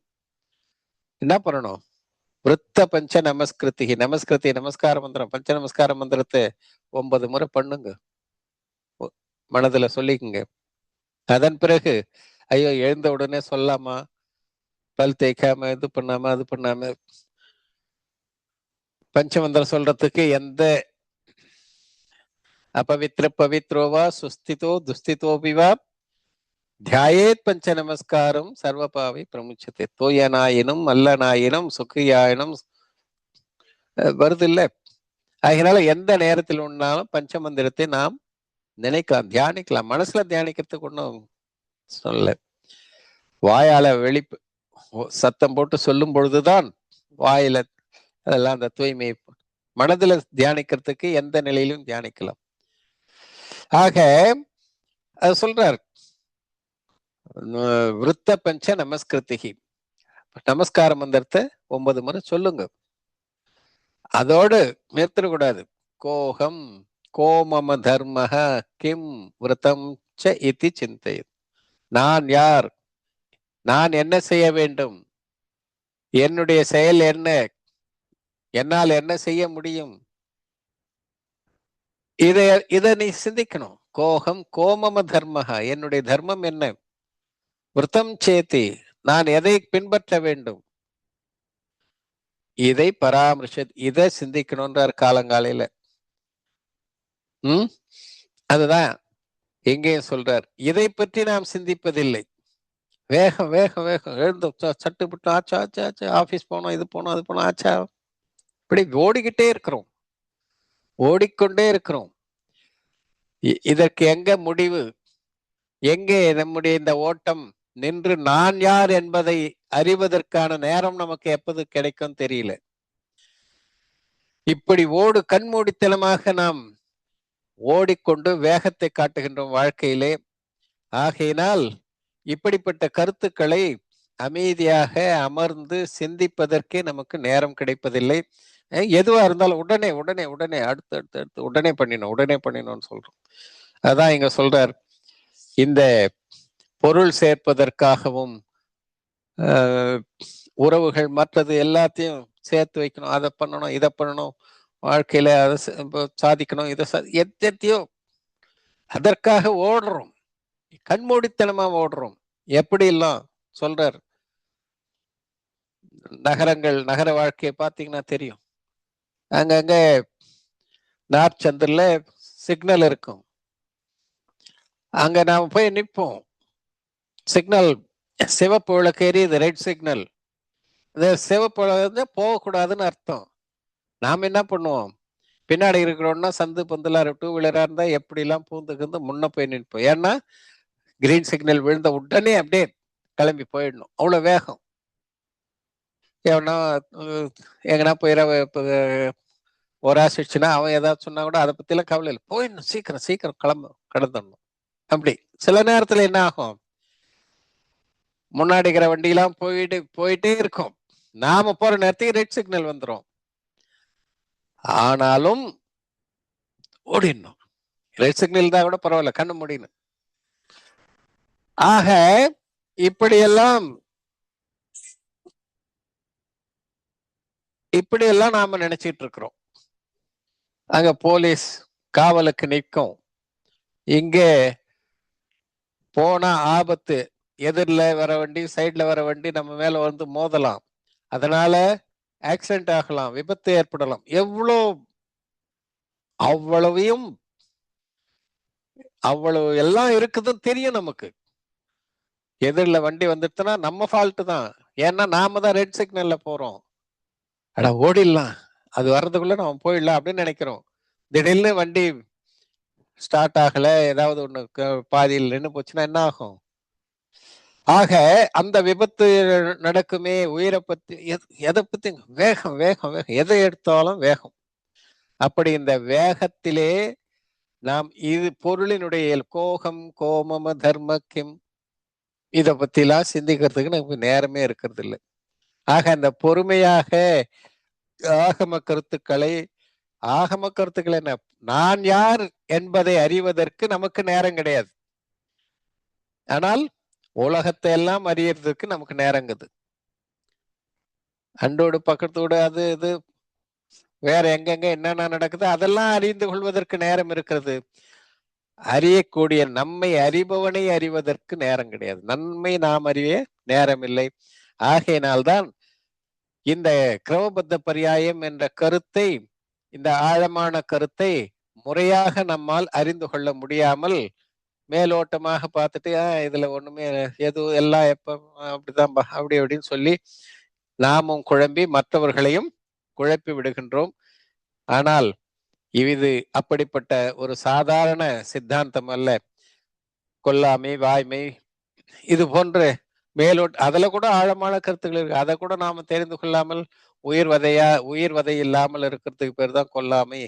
என்ன பண்ணணும்? விருத்த பஞ்ச நமஸ்கிருதி, நமஸ்கிருதி நமஸ்கார மந்திரம், பஞ்ச நமஸ்கார மந்திரத்தை 9 முறை பண்ணுங்க, மனதுல சொல்லிக்குங்க. அதன் பிறகு ஐயோ எழுந்த உடனே சொல்லாமா, பல் தேய்க்காம, இது பண்ணாம அது பண்ணாம பஞ்சமந்திரம் சொல்றதுக்கு எந்த அபவித்ர பவித்ரோவா சுஸ்திதோ துஸ்திதோபிவா தியாயேத் பஞ்ச நமஸ்காரம் சர்வபாவை பிரமுச்சத்தை. தோயனாயினும் அல்லனாயினும் சுக்கியாயினும் வருது இல்ல. அதனால எந்த நேரத்தில் உண்டாலும் பஞ்சமந்திரத்தை நாம் நினைக்கலாம், தியானிக்கலாம். மனசுல தியானிக்கிறதுக்கு ஒன்றும் சொல்ல, வாயால சத்தம் போட்டு சொல்லும் பொழுதுதான் வாயில அதெல்லாம் அந்த தூய்மை. மனதுல தியானிக்கிறதுக்கு எந்த நிலையிலும் தியானிக்கலாம். ஆக அது சொல்றார், விருத்த பஞ்ச நமஸ்கிருதி, நமஸ்கார மந்திரத்தை 9 முறை சொல்லுங்க. அதோடு நிறுத்தக்கூடாது. கோகம் கோமம தர்மஹ கிம் விரதம் ச இதி சிந்தை. நான் யார், நான் என்ன செய்ய வேண்டும், என்னுடைய செயல் என்ன, என்னால் என்ன செய்ய முடியும், இதை நீ சிந்திக்கணும். கோகம் கோமம தர்மஹா, என்னுடைய தர்மம் என்ன, விருத்தம் சேத்தி, நான் எதை பின்பற்ற வேண்டும், இதை இதை சிந்திக்கணும்ன்றார் காலங்காலையில. அதுதான் எங்கேயும் சொல்றார். இதை பற்றி நாம் சிந்திப்பதில்லை. வேகம் வேகம் வேகம் எழுந்து சட்டு புட்டு ஆச்சா ஆச்சா ஆச்சா, ஆபீஸ் போனோம், இது போனோம், அது போனோம், ஆச்சா, இப்படி ஓடிக்கிட்டே இருக்கிறோம், ஓடிக்கொண்டே இருக்கிறோம். இதற்கு எங்க முடிவு, எங்கே நம்முடைய இந்த ஓட்டம் நின்று நான் யார் என்பதை அறிவதற்கான நேரம் நமக்கு எப்போது கிடைக்கும் தெரியல. இப்படி கண்மூடித்தனமாக நாம் ஓடிக்கொண்டு வேகத்தை காட்டுகின்றோம் வாழ்க்கையிலே. ஆகையினால் இப்படிப்பட்ட கருத்துக்களை அமைதியாக அமர்ந்து சிந்திப்பதற்கே நமக்கு நேரம் கிடைப்பதில்லை. எதுவா இருந்தாலும் உடனே உடனே உடனே அடுத்து அடுத்து அடுத்து உடனே பண்ணினோம்னு சொல்றோம். அதான் இங்க சொல்றார், இந்த பொருள் சேர்ப்பதற்காகவும் உறவுகள் மற்றது எல்லாத்தையும் சேர்த்து வைக்கணும், அதை பண்ணணும், இதை பண்ணணும், வாழ்க்கையில அதை சாதிக்கணும், இதை எத்தையோ அதற்காக ஓடுறோம், கண்மூடித்தனமா ஓடுறோம். எப்படி எல்லாம் சொல்றார். நகர வாழ்க்கையை பார்த்தீங்கன்னா தெரியும். அங்கங்க நார்த் சந்திரல சிக்னல் இருக்கும், அங்க நாம போய் நிற்போம். சிக்னல் சிவப்பு விளக்கு எரியுது, ரெட் சிக்னல். இந்த சிவப்பு விளக்கு போகக்கூடாதுன்னு அர்த்தம். நாம என்ன பண்ணுவோம், பின்னாடி இருக்கிறோம்னா சந்து பந்துலா டூ வீலரா இருந்தா எப்படிலாம் பூந்துக்கு முன்ன போய் நிற்போம். ஏன்னா கிரீன் சிக்னல் விழுந்த உடனே அப்படியே கிளம்பி போயிடணும், அவ்வளவு வேகம். எவனா எங்கன்னா போயிட ஒரு ஆசிடுச்சுன்னா அவன் ஏதாவது சொன்னா கூட அதை பத்தி எல்லாம் கவலை இல்லை, போயிடணும், சீக்கிரம் சீக்கிரம் கடந்துடணும். அப்படி சில நேரத்துல என்ன ஆகும், முன்னாடி இருக்கிற வண்டியெல்லாம் போயிட்டே இருக்கும், நாம போற நேரத்துக்கு ரெட் சிக்னல் வந்துடும், ஆனாலும் ஓடிடணும். ரெட் சிக்னல் தான் கூட பரவாயில்ல, கண்ணு முடியணும். ஆக இப்படியெல்லாம் நாம நினைச்சிட்டு இருக்கிறோம். அங்க போலீஸ் காவலுக்கு நிற்கும், இங்கே போனா ஆபத்து, எதிரில் வர வண்டி சைட்ல வர வண்டி நம்ம மேல வந்து மோதலாம், அதனால ஆக்சிடென்ட் ஆகலாம், விபத்து ஏற்படலாம், அவ்வளவு எல்லாம் இருக்குதுன்னு தெரியும் நமக்கு. எதிரில் வண்டி வந்துட்டுனா நம்ம ஃபால்ட்டு தான், ஏன்னா நாம தான் ரெட் சிக்னல்ல போறோம். அட ஓடிடலாம், அது வர்றதுக்குள்ள நம்ம போயிடலாம் அப்படின்னு நினைக்கிறோம். திடீர்னு வண்டி ஸ்டார்ட் ஆகல, ஏதாவது ஒண்ணு பாதியில் நின்று போச்சுன்னா என்ன ஆகும்? ஆக அந்த விபத்து நடக்குமே, உயிரை பத்தி எதை பத்தி வேகம் வேகம் வேகம், எதை எடுத்தாலும் வேகம். அப்படி இந்த வேகத்திலே நாம் இது பொருளினுடைய கோகம் கோமம தர்மக்கிம் இதை பத்திலாம் சிந்திக்கிறதுக்கு நமக்கு நேரமே இருக்கிறது இல்லை. ஆக அந்த பொறுமையாக ஆகம கருத்துக்களை என்ன, நான் யார் என்பதை அறிவதற்கு நமக்கு நேரம் கிடையாது. ஆனால் உலகத்தை எல்லாம் அறியறதுக்கு நமக்கு நேரங்குது. அண்டோடு பக்கத்தோடு அது இது வேற எங்கெங்க என்னென்ன நடக்குது அதெல்லாம் அறிந்து கொள்வதற்கு நேரம் இருக்கிறது. அறியக்கூடிய நம்மை அறிபவனை அறிவதற்கு நேரம் கிடையாது. நன்மை நாம் அறிய நேரம் இல்லை. ஆகையினால்தான் இந்த கிரமபத்த பரியாயம் என்ற கருத்தை, இந்த ஆழமான கருத்தை முறையாக நம்மால் அறிந்து கொள்ள முடியாமல் மேலோட்டமாக பார்த்துட்டு இதுல ஒண்ணுமே எதுவும் எல்லாம் எப்ப அப்படிதான் அப்படின்னு சொல்லி நாமும் குழம்பி மற்றவர்களையும் குழப்பி விடுகின்றோம். ஆனால் இது அப்படிப்பட்ட ஒரு சாதாரண சித்தாந்தம் அல்ல. கொல்லாமை, வாய்மை, இது போன்ற அதுல கூட ஆழமான கருத்துக்கள் இருக்கு. அதை கூட நாம தெரிந்து கொள்ளாமல் உயிர் வதை இல்லாமல் இருக்கிறதுக்கு பேர் தான் கொல்லாமை.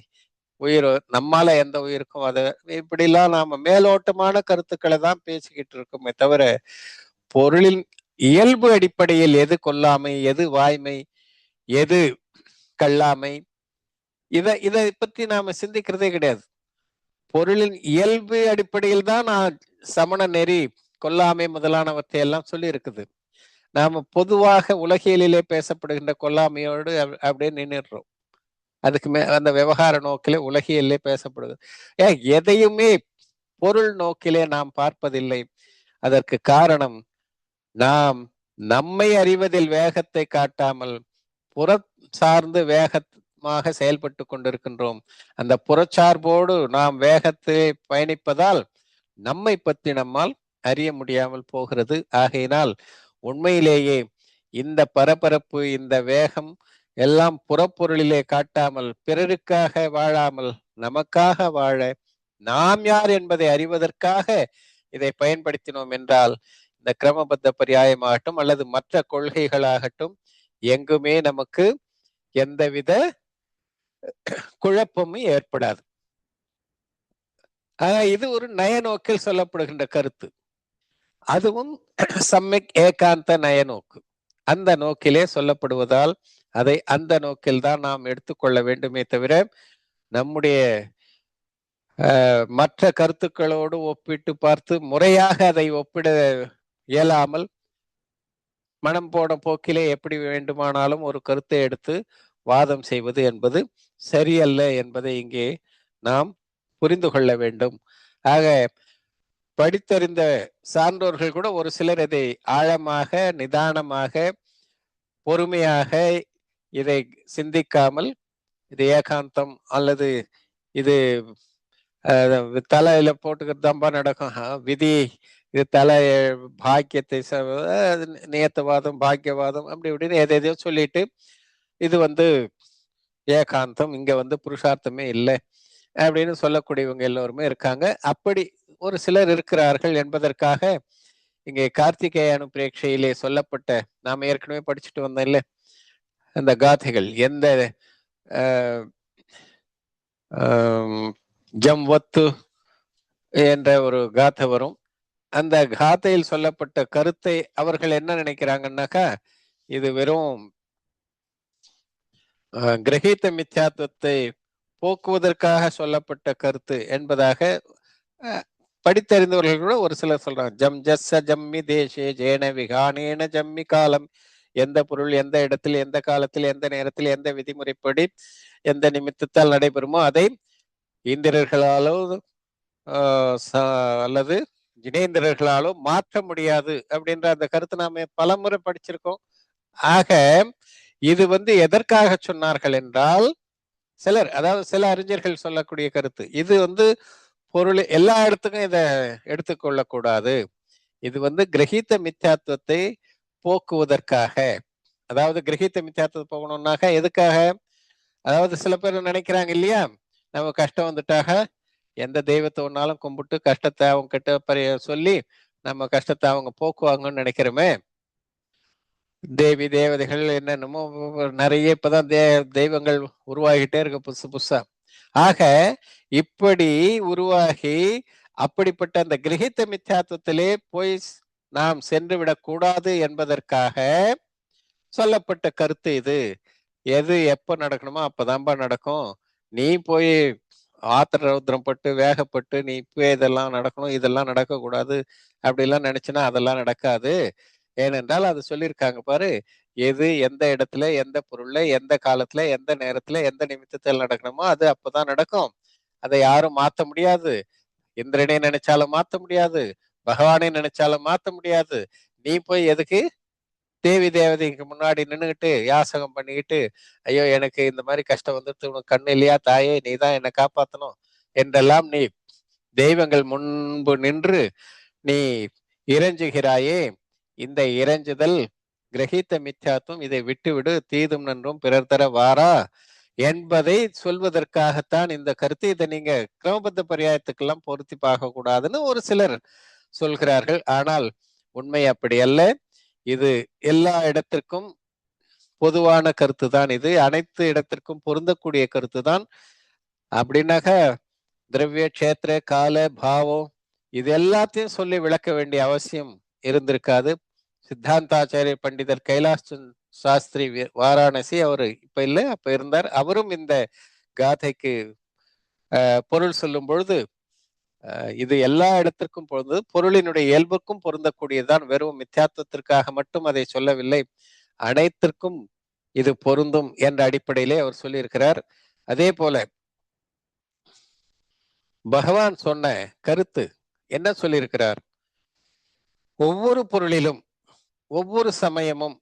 நம்மால எந்த உயிருக்கும் அதை இப்படிலாம் நாம மேலோட்டமான கருத்துக்களை தான் பேசிக்கிட்டு இருக்கோமே தவிர பொருளின் இயல்பு அடிப்படையில் எது கொல்லாமை, எது வாய்மை, எது கல்லாமை, இதை பற்றி நாம சிந்திக்கிறதே கிடையாது. பொருளின் இயல்பு அடிப்படையில் தான் நான் சமண நெறி, கொல்லாமை முதலானவற்றை எல்லாம் சொல்லி இருக்குது. நாம பொதுவாக உலகியலிலே பேசப்படுகின்ற கொல்லாமையோடு அப்படியே நின்றுடுறோம். அதுக்கு அந்த விவகார நோக்கிலே உலகியலே பேசப்படுது. எதையுமே பொருள் நோக்கிலே நாம் பார்ப்பதில்லை. அதற்கு காரணம் நாம் நம்மை அறிவதில் வேகத்தை காட்டாமல் புற சார்ந்து வேகமாக செயல்பட்டு கொண்டிருக்கின்றோம். அந்த புறச்சார்போடு நாம் வேகத்தை பயணிப்பதால் நம்மை பற்றி நம்மால் அறிய முடியாமல் போகிறது. ஆகையினால் உண்மையிலேயே இந்த பரபரப்பு, இந்த வேகம் எல்லாம் புறப்பொருளிலே காட்டாமல், பிறருக்காக வாழாமல் நமக்காக வாழ, நாம் யார் என்பதை அறிவதற்காக இதை பயன்படுத்தினோம் என்றால், இந்த கிரமபத்த பரியாயமாகட்டும் அல்லது மற்ற கொள்கைகளாகட்டும் எங்குமே நமக்கு எந்தவித குழப்பமும் ஏற்படாது. இது ஒரு நயநோக்கில் சொல்லப்படுகின்ற கருத்து. அதுவும் சம்யக் ஏகாந்த நயநோக்கு. அந்த நோக்கிலே சொல்லப்படுவதால் அதை அந்த நோக்கில் தான் நாம் எடுத்துக்கொள்ள வேண்டுமே தவிர, நம்முடைய மற்ற கருத்துக்களோடு ஒப்பிட்டு பார்த்து முறையாக அதை ஒப்பிட இயலாமல் மனம் போன போக்கிலே எப்படி வேண்டுமானாலும் ஒரு கருத்தை எடுத்து வாதம் செய்வது என்பது சரியல்ல என்பதை இங்கே நாம் புரிந்து கொள்ள வேண்டும். ஆக படித்தறிந்த சான்றோர்கள் கூட ஒரு சிலர் இதை ஆழமாக, நிதானமாக, பொறுமையாக இதை சிந்திக்காமல் இது ஏகாந்தம் அல்லது இது தலையில போட்டுக்கிறது தான்பா நடக்கும், விதி, இது தலை பாக்கியத்தை நியத்தவாதம், பாக்கியவாதம் அப்படி இப்படின்னு எதையோ சொல்லிட்டு இது ஏகாந்தம், இங்க புருஷார்த்தமே இல்லை அப்படின்னு சொல்லக்கூடியவங்க எல்லோருமே இருக்காங்க. அப்படி ஒரு சிலர் இருக்கிறார்கள் என்பதற்காக இங்கே கார்த்திகேயனு பிரேட்சையிலே சொல்லப்பட்ட, நாம ஏற்கனவே படிச்சுட்டு வந்தோம் இல்லை, அந்த காதைகள் எந்த ஜம்வத்து என்ற ஒரு காதை வரும். அந்த காதையில் சொல்லப்பட்ட கருத்தை அவர்கள் என்ன நினைக்கிறாங்கன்னாக்கா, இது வெறும் கிரகித்த மித்யாத்வத்தை போக்குவதற்காக சொல்லப்பட்ட கருத்து என்பதாக படித்தறிந்தவர்கள் கூட ஒரு சிலர் சொல்றாங்க. ஜம் ஜஸ்ஸ ஜம்மி தேசே ஜேன விகானேன ஜம்மி காலம். எந்த பொருள் எந்த இடத்தில், எந்த காலத்தில், எந்த நேரத்தில், எந்த விதிமுறைப்படி, எந்த நிமித்தத்தால் நடைபெறுமோ அதை இந்திரர்களாலோ அல்லது ஜினேந்திரர்களாலோ மாற்ற முடியாது அப்படின்ற அந்த கருத்து நாம பலமுறை படிச்சிருக்கோம். ஆக இது எதற்காக சொன்னார்கள் என்றால், சிலர், அதாவது சில அறிஞர்கள் சொல்லக்கூடிய கருத்து, இது பொருள் எல்லா இடத்துக்கும் இதை எடுத்துக்கொள்ளக்கூடாது. இது கிரகித்த மித்யாத்துவத்தை போக்குவதற்காக. அதாவது கிரகித்த மித்யாத்துவத்தை போகணும்னாக்க எதுக்காக? அதாவது சில பேர் நினைக்கிறாங்க இல்லையா, நம்ம கஷ்டம் வந்துட்டாக எந்த தெய்வத்தை ஒன்னாலும் கும்பிட்டு கஷ்டத்தை அவங்க கிட்ட சொல்லி நம்ம கஷ்டத்தை அவங்க போக்குவாங்கன்னு நினைக்கிறோமே. தேவி தேவதைகள் என்னென்னமோ நிறைய இப்பதான் தெய்வங்கள் உருவாகிட்டே இருக்கு புதுசு புதுசா. ஆக இப்படி உருவாகி அப்படிப்பட்ட அந்த கிரகித்த மித்யாத்துவத்திலே போய் நாம் சென்று விடக்கூடாது என்பதற்காக சொல்லப்பட்ட கருத்து இது. எது எப்ப நடக்கணுமோ அப்பதான்பா நடக்கும். நீ போய் ஆத்திர ரௌத்ரம் பட்டு வேகப்பட்டு நீ இப்ப இதெல்லாம் நடக்கணும், இதெல்லாம் நடக்கக்கூடாது அப்படிலாம் நினைச்சுன்னா அதெல்லாம் நடக்காது. ஏனென்றால் அது சொல்லியிருக்காங்க பாரு, எது எந்த இடத்துல, எந்த பொருள்ல, எந்த காலத்துல, எந்த நேரத்துல, எந்த நிமித்தத்தில் நடக்கணுமோ அது அப்பதான் நடக்கும். அதை யாரும் மாத்த முடியாது. இந்திரனே நினைச்சாலும் மாத்த முடியாது, பகவானே நினைச்சாலும் மாத்த முடியாது. நீ போய் எதுக்கு தேவி தேவதைக்கு முன்னாடி நின்றுகிட்டு யாசகம் பண்ணிக்கிட்டு, ஐயோ எனக்கு இந்த மாதிரி கஷ்டம் வந்துட்டு உனக்கு கண்ணு இல்லையா தாயே, நீ தான் என்னை காப்பாத்தணும் என்றெல்லாம் நீ தெய்வங்கள் முன்பு நின்று நீ இறைஞ்சுகிறாயே, இந்த இறைஞ்சுதல் கிரகித்த மித்யாத்துவம், இதை விட்டுவிடு, தீதும் நன்றும் பிறர் தர வாரா என்பதை சொல்வதற்காகத்தான் இந்த கருத்து. இதை நீங்க கிரமபத்த பரியாயத்துக்கெல்லாம் பொருத்தி பார்க்க கூடாதுன்னு ஒரு சிலர் சொல்கிறார்கள். ஆனால் உண்மை அப்படி அல்ல. இது எல்லா இடத்திற்கும் பொதுவான கருத்து தான். இது அனைத்து இடத்திற்கும் பொருந்தக்கூடிய கருத்து தான். அப்படின்னாக்க திரவிய, கஷேத்திர, கால, பாவம் இது எல்லாத்தையும் சொல்லி விளக்க வேண்டிய அவசியம் இருந்திருக்காது. சித்தாந்தாச்சாரிய பண்டிதர் கைலாஷ் சாஸ்திரி வாராணசி, அவரு இப்ப இல்லை, அப்ப இருந்தார். அவரும் இந்த காதைக்கு பொருள் சொல்லும் பொழுது இது எல்லா இடத்திற்கும் பொருந்தது, பொருளினுடைய இயல்புக்கும் பொருந்தக்கூடியதுதான். வெறும் மித்யாத்துவத்திற்காக மட்டும் அதை சொல்லவில்லை, அனைத்திற்கும் இது பொருந்தும் என்ற அடிப்படையிலே அவர் சொல்லியிருக்கிறார். அதே போல பகவான் சொன்ன கருத்து என்ன சொல்லியிருக்கிறார்? ஒவ்வொரு பொருளிலும் ஒவ்வொரு சமயமும்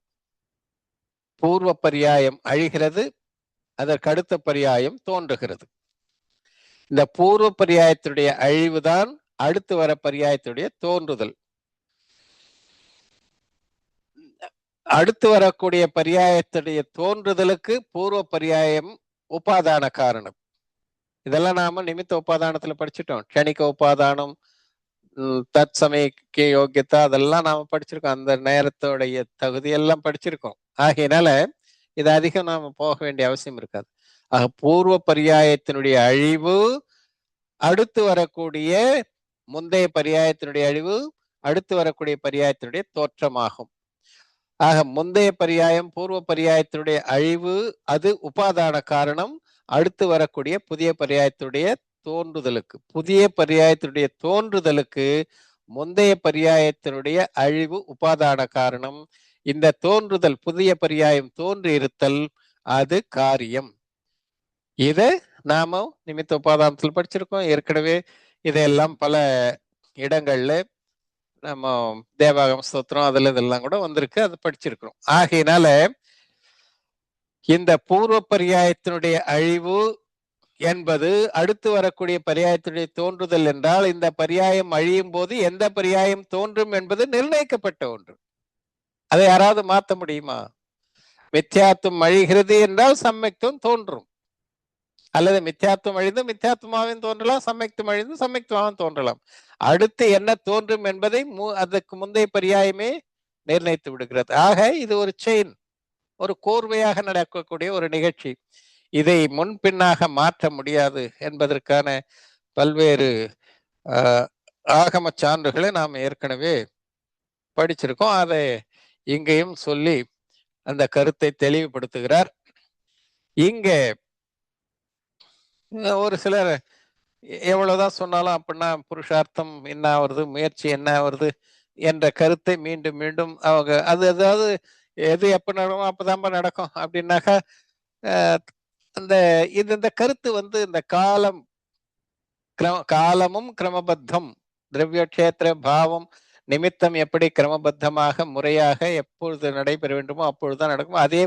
பூர்வ பரியாயம் அழிகிறது, அதற்கு அடுத்த பரியாயம் தோன்றுகிறது. இந்த பூர்வ பரியாயத்துடைய அழிவுதான் அடுத்து வர பரியாயத்துடைய தோன்றுதல். அடுத்து வரக்கூடிய பரியாயத்துடைய தோன்றுதலுக்கு பூர்வ பரியாயம் உபாதான காரணம். இதெல்லாம் நாம நிமித்த உபாதானத்துல படிச்சுட்டோம். க்ஷணிக உபாதானம், தத் சமயக்கு யோக்கியதா, அதெல்லாம் நாம படிச்சிருக்கோம். அந்த நேரத்தோடைய தகுதி எல்லாம் படிச்சிருக்கோம். ஆகையினால இது அதிகம் நாம போக வேண்டிய அவசியம் இருக்காது. ஆக பூர்வ பரியாயத்தினுடைய அழிவு அடுத்து வரக்கூடிய முந்தைய பரியாயத்தினுடைய அழிவு அடுத்து வரக்கூடிய பரியாயத்தினுடைய தோற்றமாகும். ஆக முந்தைய பரியாயம் பூர்வ பரியாயத்தினுடைய அழிவு அது உபாதான காரணம் அடுத்து வரக்கூடிய புதிய பரியாயத்துடைய தோன்றுதலுக்கு. புதிய பரியாயத்தினுடைய தோன்றுதலுக்கு முந்தைய பரியாயத்தினுடைய அழிவு உபாதான காரணம். இந்த தோன்றுதல், புதிய பரியாயம் தோன்றி இருத்தல், அது காரியம். இத நாம நிமித்த உபாதானத்தில் படிச்சிருக்கோம் ஏற்கனவே. இதையெல்லாம் பல இடங்கள்ல நம்ம தேவாகம் ஸ்தோத்திரம் அதுல இதெல்லாம் கூட வந்திருக்கு, அது படிச்சிருக்கிறோம். ஆகையினால இந்த பூர்வ பரியாயத்தினுடைய அழிவு என்பது அடுத்து வரக்கூடிய பரியாயத்துடைய தோன்றுதல் என்றால், இந்த பரியாயம் அழியும் போது எந்த பரியாயம் தோன்றும் என்பது நிர்ணயிக்கப்பட்ட ஒன்று. அதை யாராவது மாற்ற முடியுமா? மித்யாத்துவம் அழிகிறது என்றால் சம்யக்துவம் தோன்றும், அல்லது மித்யாத்துவம் அழிந்து மித்யாத்துவமாகவும் தோன்றலாம், சம்யக்துவம் அழிந்து சம்யக்துவமாகவும் தோன்றலாம். அடுத்து என்ன தோன்றும் என்பதை அதற்கு முந்தைய பரியாயமே நிர்ணயித்து விடுகிறது. ஆக இது ஒரு செயின், ஒரு கோர்வையாக நடக்கக்கூடிய ஒரு நிகழ்ச்சி. இதை முன்பின்னாக மாற்ற முடியாது என்பதற்கான பல்வேறு ஆகம சான்றுகளை நாம் ஏற்கனவே படிச்சிருக்கோம். அதை இங்கேயும் சொல்லி அந்த கருத்தை தெளிவுபடுத்துகிறார். இங்க ஒரு சிலர் எவ்வளவுதான் சொன்னாலும் அப்படின்னா புருஷார்த்தம் என்ன ஆகுறது, முயற்சி என்ன ஆகுறது என்ற கருத்தை மீண்டும் மீண்டும் அவங்க அது அதாவது எது எப்ப நடக்கும் அப்பதான் நடக்கும் அப்படின்னாக்கா அந்த இந்த கருத்து இந்த காலமும் கிரமபத்தம், திரவிய கஷேத்திர பாவம் நிமித்தம் எப்படி கிரமபத்தமாக முறையாக எப்பொழுது நடைபெற வேண்டுமோ அப்பொழுதுதான் நடக்கும். அதே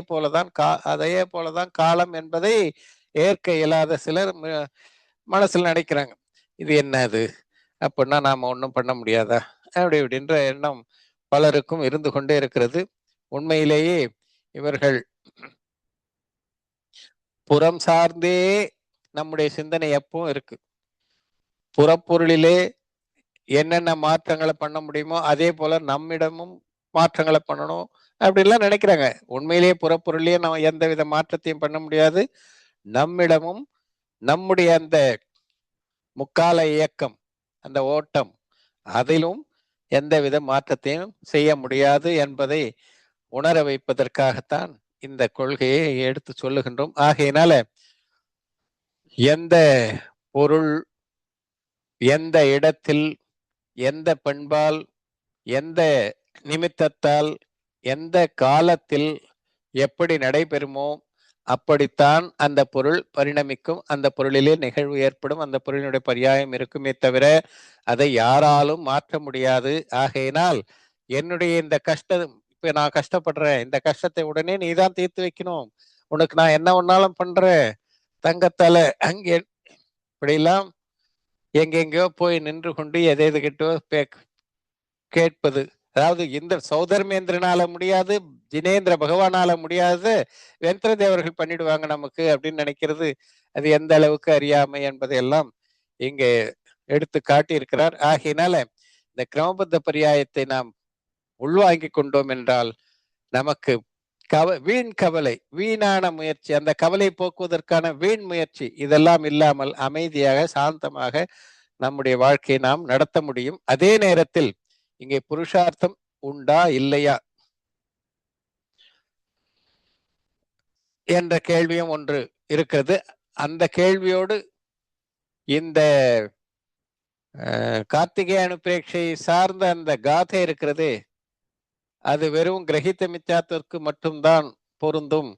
போலதான் காலம் என்பதை ஏற்க இயலாத சிலர் மனசுல நினைக்கிறாங்க. இது என்னது அப்படின்னா நாம ஒன்றும் பண்ண முடியாதா அப்படி இப்படின்ற எண்ணம் பலருக்கும் இருந்து கொண்டே இருக்கிறது. உண்மையிலேயே இவர்கள் புறம் சார்ந்தே நம்முடைய சிந்தனை எப்பவும் இருக்கு. புறப்பொருளிலே என்னென்ன மாற்றங்களை பண்ண முடியுமோ அதே போல நம்மிடமும் மாற்றங்களை பண்ணணும் அப்படின்லாம் நினைக்கிறாங்க. உண்மையிலேயே புறப்பொருளையே நம்ம எந்த வித மாற்றத்தையும் பண்ண முடியாது. நம்மிடமும் நம்முடைய அந்த முக்கால இயக்கம், அந்த ஓட்டம், அதிலும் எந்தவித மாற்றத்தையும் செய்ய முடியாது என்பதை உணர வைப்பதற்காகத்தான் இந்த கொள்கையை எடுத்து சொல்லுகின்றோம். ஆகையினால எந்த பொருள், எந்த இடத்தில், எந்த பண்பால், எந்த நிமித்தத்தால், எந்த காலத்தில் எப்படி நடைபெறுமோ அப்படித்தான் அந்த பொருள் பரிணமிக்கும், அந்த பொருளிலே நிகழ்வு ஏற்படும், அந்த பொருளினுடைய பரியாயம் இருக்குமே தவிர அதை யாராலும் மாற்ற முடியாது. ஆகையினால் என்னுடைய இந்த கஷ்டம், இப்ப நான் கஷ்டப்படுறேன், இந்த கஷ்டத்தை உடனே நீதான் தீர்த்து வைக்கணும், உனக்கு நான் என்ன ஒன்னாலும் பண்றேன் தங்கத்தால, அங்கே இப்படிலாம் எங்கெங்கயோ போய் நின்று கொண்டு எதை கிட்டோ கேட்பது. அதாவது இந்த சௌதர்மேந்திரனால முடியாது, ஜினேந்திர பகவானால முடியாது, வெந்திரதேவர்கள் பண்ணிடுவாங்க நமக்கு அப்படின்னு நினைக்கிறது அது எந்த அளவுக்கு அறியாமை என்பதையெல்லாம் இங்கே எடுத்து காட்டியிருக்கிறார். ஆகையினால இந்த கிரமபத்த பரியாயத்தை நாம் உள்வாங்கி கொண்டோம் என்றால் நமக்கு வீண் கவலை, வீணான முயற்சி, அந்த கவலை போக்குவதற்கான வீண் முயற்சி இதெல்லாம் இல்லாமல் அமைதியாக சாந்தமாக நம்முடைய வாழ்க்கையை நாம் நடத்த முடியும். அதே நேரத்தில் இங்கே புருஷார்த்தம் உண்டா இல்லையா என்ற கேள்வியும் ஒன்று இருக்கிறது. அந்த கேள்வியோடு இந்த கார்த்திகேய அனுப்பிரேட்சை சார்ந்த அந்த காதை இருக்கிறது, அது வெறும் கிரகித்த மித்யாத்திற்கு மட்டும்தான் பொருந்தும்,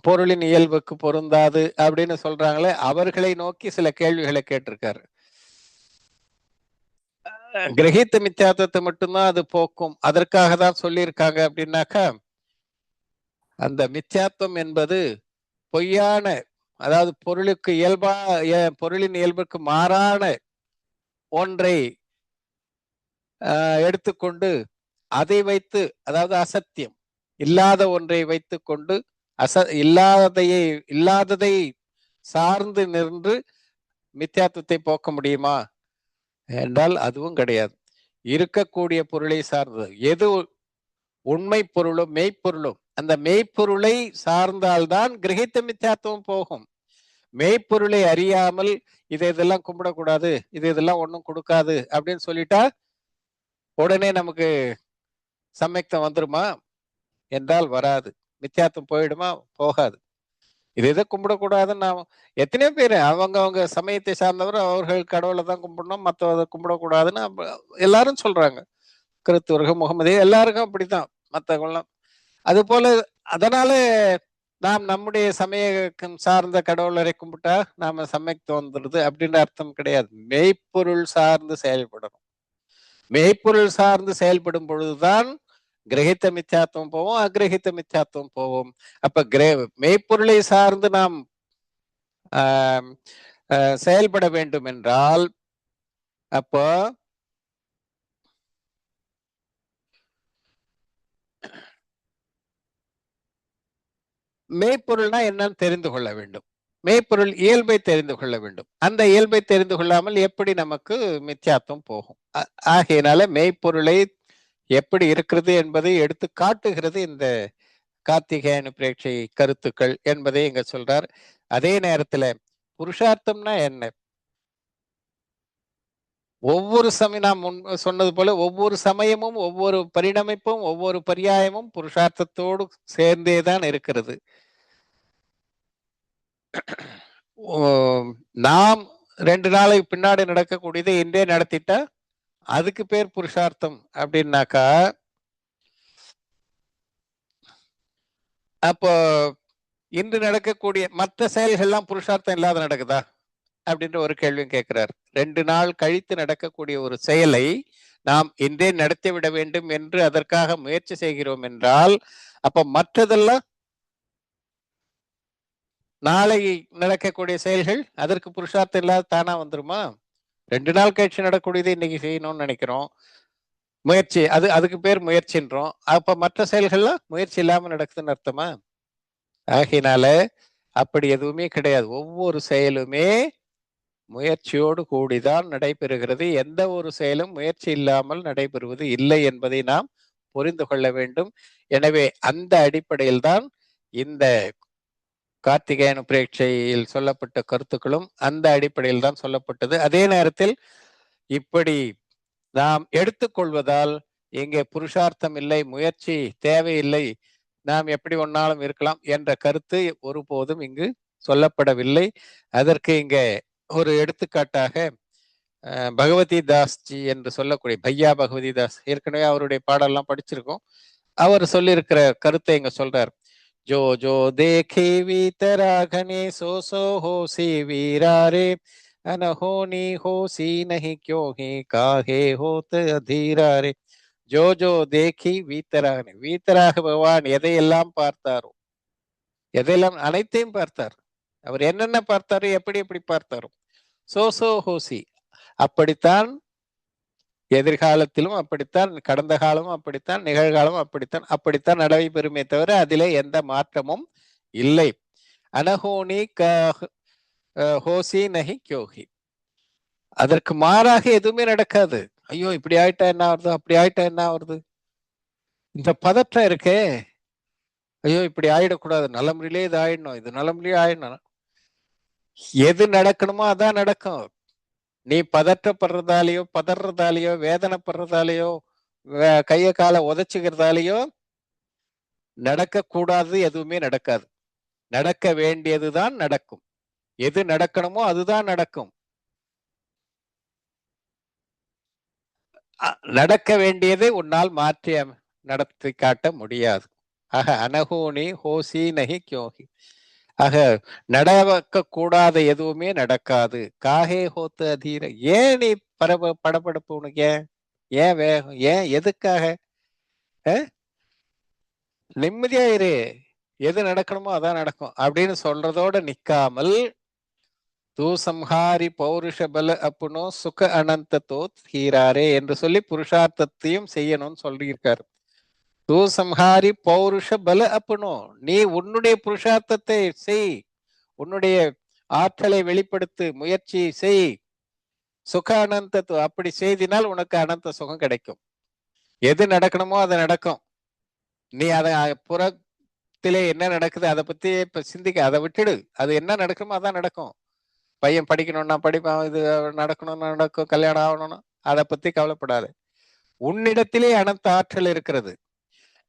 பொருளின் இயல்புக்கு பொருந்தாது அப்படின்னு சொல்றாங்களே, அவர்களை நோக்கி சில கேள்விகளை கேட்டிருக்காரு. கிரகித்த மித்யாத்தத்தை மட்டும்தான் அது போக்கும், அதற்காக தான் சொல்லியிருக்காங்க அப்படின்னாக்கா, அந்த மித்யாத்வம் என்பது பொய்யான, அதாவது பொருளுக்கு இயல்பா பொருளின் இயல்புக்கு மாறான ஒன்றை எடுத்துக்கொண்டு அதை வைத்து, அதாவது அசத்தியம் இல்லாத ஒன்றை வைத்துக் கொண்டு இல்லாததை சார்ந்து நின்று மித்யாத்துவத்தை போக்க முடியுமா என்றால் அதுவும் கிடையாது. இருக்கக்கூடிய பொருளை சார்ந்தது எது உண்மை பொருளும் மெய்ப்பொருளும், அந்த மெய்ப்பொருளை சார்ந்தால்தான் கிரகித்த மித்யாத்துவம் போகும். மெய்ப்பொருளை அறியாமல் இதெல்லாம் கும்பிடக்கூடாது, இதெல்லாம் ஒன்றும் கொடுக்காது அப்படின்னு சொல்லிட்டா உடனே நமக்கு சமயக்தம் வந்துருமா என்றால் வராது. மித்யாத்துவம் போயிடுமா? போகாது. இதை கும்பிடக்கூடாதுன்னு நாம் எத்தனையோ பேர் அவங்க சமயத்தை சார்ந்தவர் அவர்கள் கடவுளை தான் கும்பிடணும், மற்றவதை கும்பிடக்கூடாதுன்னு எல்லாரும் சொல்றாங்க. கிறிஸ்துவர்கள், முகமது எல்லாருக்கும் அப்படித்தான், மற்றவங்களாம் அது போல. அதனால நாம் நம்முடைய சமயம் சார்ந்த கடவுளரை கும்பிட்டா நாம சமயத்து வந்துடுது அப்படின்ற அர்த்தம் கிடையாது. மெய்ப்பொருள் சார்ந்து செயல்படணும். மெய்ப்பொருள் சார்ந்து செயல்படும் பொழுதுதான் கிரகித்த மித்யாத்துவம் போவோம், அக்கிரகித்த மித்யாத்துவம் போவோம். அப்ப மெய்ப்பொருளை சார்ந்து நாம் செயல்பட வேண்டும் என்றால், அப்போ மெய்ப்பொருள்னா என்னன்னு தெரிந்து கொள்ள வேண்டும். மெய்ப்பொருள் இயல்பை தெரிந்து கொள்ள வேண்டும். அந்த இயல்பை தெரிந்து கொள்ளாமல் எப்படி நமக்கு மித்யாத்துவம் போகும்? ஆகையினால மெய்ப்பொருளை எப்படி இருக்கிறது என்பதை எடுத்து காட்டுகிறது இந்த கார்த்திகேய அனுப்பிரேட்சை கருத்துக்கள் என்பதை இங்க சொல்றார். அதே நேரத்துல புருஷார்த்தம்னா என்ன? ஒவ்வொரு சமயம் நாம் முன் சொன்னது போல ஒவ்வொரு சமயமும் ஒவ்வொரு பரிணமிப்பும் ஒவ்வொரு பரியாயமும் புருஷார்த்தத்தோடு சேர்ந்தேதான் இருக்கிறது. நாம் 2 நாளைக்கு பின்னாடி நடக்கக்கூடியதை இன்றே நடத்திட்டா அதுக்கு பேர் புருஷார்த்தம் அப்படின்னாக்கா, அப்போ இன்று நடக்கக்கூடிய மற்ற செயல்கள்லாம் புருஷார்த்தம் இல்லாத நடக்குதா அப்படின்ற ஒரு கேள்வியும் கேட்கிறார். 2 நாள் கழித்து நடக்கக்கூடிய ஒரு செயலை நாம் இன்றே நடத்திவிட வேண்டும் என்று அதற்காக முயற்சி செய்கிறோம் என்றால், அப்ப மற்றதெல்லாம் நாளை நடக்கக்கூடிய செயல்கள் அதற்கு புருஷார்த்தம் இல்லாத தானா வந்துருமா? 2 நாள் கழிச்சு நடக்கக்கூடியது இன்னைக்கு செய்யணும்னு நினைக்கிறோம், முயற்சி, அதுக்கு பேர் முயற்சின்றோம். அப்ப மற்ற செயல்கள்லாம் முயற்சி இல்லாம நடக்குதுன்னு அர்த்தமா? ஆகையினால அப்படி எதுவுமே கிடையாது. ஒவ்வொரு செயலுமே முயற்சியோடு கூடிதான் நடைபெறுகிறது. எந்த ஒரு செயலும் முயற்சி இல்லாமல் நடைபெறுவது இல்லை என்பதை நாம் புரிந்து கொள்ள வேண்டும். எனவே அந்த அடிப்படையில் தான் இந்த கார்த்திகேய அனுப்பிரேட்சையில் சொல்லப்பட்ட கருத்துக்களும் அந்த அடிப்படையில் தான் சொல்லப்பட்டது. அதே நேரத்தில் இப்படி நாம் எடுத்துக்கொள்வதால் இங்கே புருஷார்த்தம் இல்லை, முயற்சி தேவையில்லை, நாம் எப்படி ஒன்னாலும் இருக்கலாம் என்ற கருத்து ஒருபோதும் இங்கு சொல்லப்படவில்லை. அதற்கு இங்கே ஒரு எடுத்துக்காட்டாக பகவதி தாஸ்ஜி என்று சொல்லக்கூடிய பையா பகவதி தாஸ், ஏற்கனவே அவருடைய பாடெல்லாம் படிச்சிருக்கோம். அவர் சொல்லியிருக்கிற கருத்தை இங்க சொல்றார். ஜோ ஜோ தேகே வீதராகனே சோ சோ ஹோசி வீராரே அனஹோனி ஹோசி நஹி क्यों காஹே ஹோத் அதீராரே. ஜோ ஜோ தேகி வீத்தராகனே, வீத்தராக பகவான் எதையெல்லாம் பார்த்தாரோ, எதையெல்லாம் அனைத்தையும் பார்த்தார். அவர் என்னென்ன பார்த்தாரோ, எப்படி எப்படி பார்த்தாரோ, சோ சோ ஹோசி அப்படித்தான் எதிர்காலத்திலும் அப்படித்தான், கடந்த காலமும் அப்படித்தான், நிகழ்காலமும் அப்படித்தான் நடைபெறுமே தவிர அதிலே எந்த மாற்றமும் இல்லை. அனஹோனி ஹோசி நஹி க்யோஹி, அதற்கு மாறாக எதுவுமே நடக்காது. ஐயோ இப்படி ஆயிட்டா என்ன வருது, அப்படி ஆயிட்டா என்ன வருது, இந்த பதற்றம் இருக்கே, ஐயோ இப்படி ஆயிடக்கூடாது, நல்ல முறையிலே இது ஆயிடணும், இது நல்ல முறையே ஆயிடணும். எது நடக்கணுமோ அதான் நடக்கும். நீ பதற்றப்படுறதாலேயோ பதறதாலேயோ வேதனைப்படுறதாலேயோ கைய காலை உதச்சுக்கிறதாலேயோ நடக்கக்கூடாது எதுவுமே நடக்காது. நடக்க வேண்டியதுதான் நடக்கும். எது நடக்கணுமோ அதுதான் நடக்கும். நடக்க வேண்டியதை உன்னால் மாற்றி நடத்தி காட்ட முடியாது. ஆக அனகோனி ஹோசி நகி கியோகி. ஆக நடக்க கூடாத எதுவுமே நடக்காது. காகே ஹோத்து அதீர. ஏன் நீ படபடப்பு? உனக்கு ஏன் வேகம்? ஏன் எதுக்காக? நிம்மதியா இரு, எது நடக்கணுமோ அதான் நடக்கும் அப்படின்னு சொல்றதோட நிக்காமல் தூசம்ஹாரி பௌருஷ பல அப்புனோ சுக அனந்த தோத் ஹீராரே என்று சொல்லி புருஷார்த்தத்தையும் செய்யணும்னு சொல்லியிருக்காரு. தூசம்ஹாரி பௌருஷ பல அப்புனோ, நீ உன்னுடைய புருஷார்த்தத்தை செய், உன்னுடைய ஆற்றலை வெளிப்படுத்து, முயற்சி செய். சுக அனந்த, அப்படி செய்தினால் உனக்கு அனந்த சுகம் கிடைக்கும். எது நடக்கணுமோ அது நடக்கும். நீ அதை புறத்திலே என்ன நடக்குது அதை பத்தி இப்ப சிந்திக்க, அதை விட்டுடு. அது என்ன நடக்கணுமோ அதான் நடக்கும். பையன் படிக்கணும்னா படிப்பான், இது நடக்கணும்னா நடக்கும், கல்யாணம் ஆகணும்னா அதை பத்தி கவலைப்படாது. உன்னிடத்திலே அனந்த ஆற்றல் இருக்கிறது.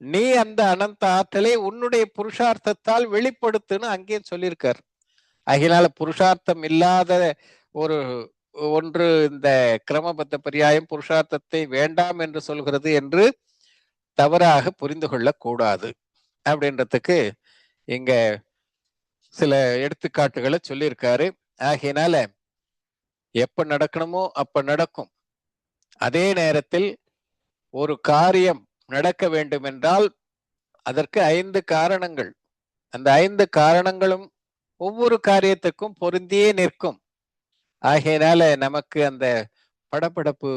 நீ அந்த அனந்த ஆற்றலை உன்னுடைய புருஷார்த்தத்தால் வெளிப்படுத்துன்னு அங்கேயும் சொல்லியிருக்கார். அதனால புருஷார்த்தம் இல்லாத ஒரு ஒன்று இந்த கிரமபத்த பரியாயம் புருஷார்த்தத்தை வேண்டாம் என்று சொல்கிறது என்று தவறாக புரிந்து கொள்ளக்கூடாது அப்படின்றதுக்கு இங்க சில எடுத்துக்காட்டுகளை சொல்லியிருக்காரு. ஆகையினால எப்ப நடக்கணுமோ அப்ப நடக்கும். அதே நேரத்தில் ஒரு காரியம் நடக்க வேண்டும் என்றால் அதற்கு 5 காரணங்கள். அந்த 5 காரணங்களும் ஒவ்வொரு காரியத்துக்கும் பொருந்தியே நிற்கும். ஆகையினால நமக்கு அந்த படபடப்பு,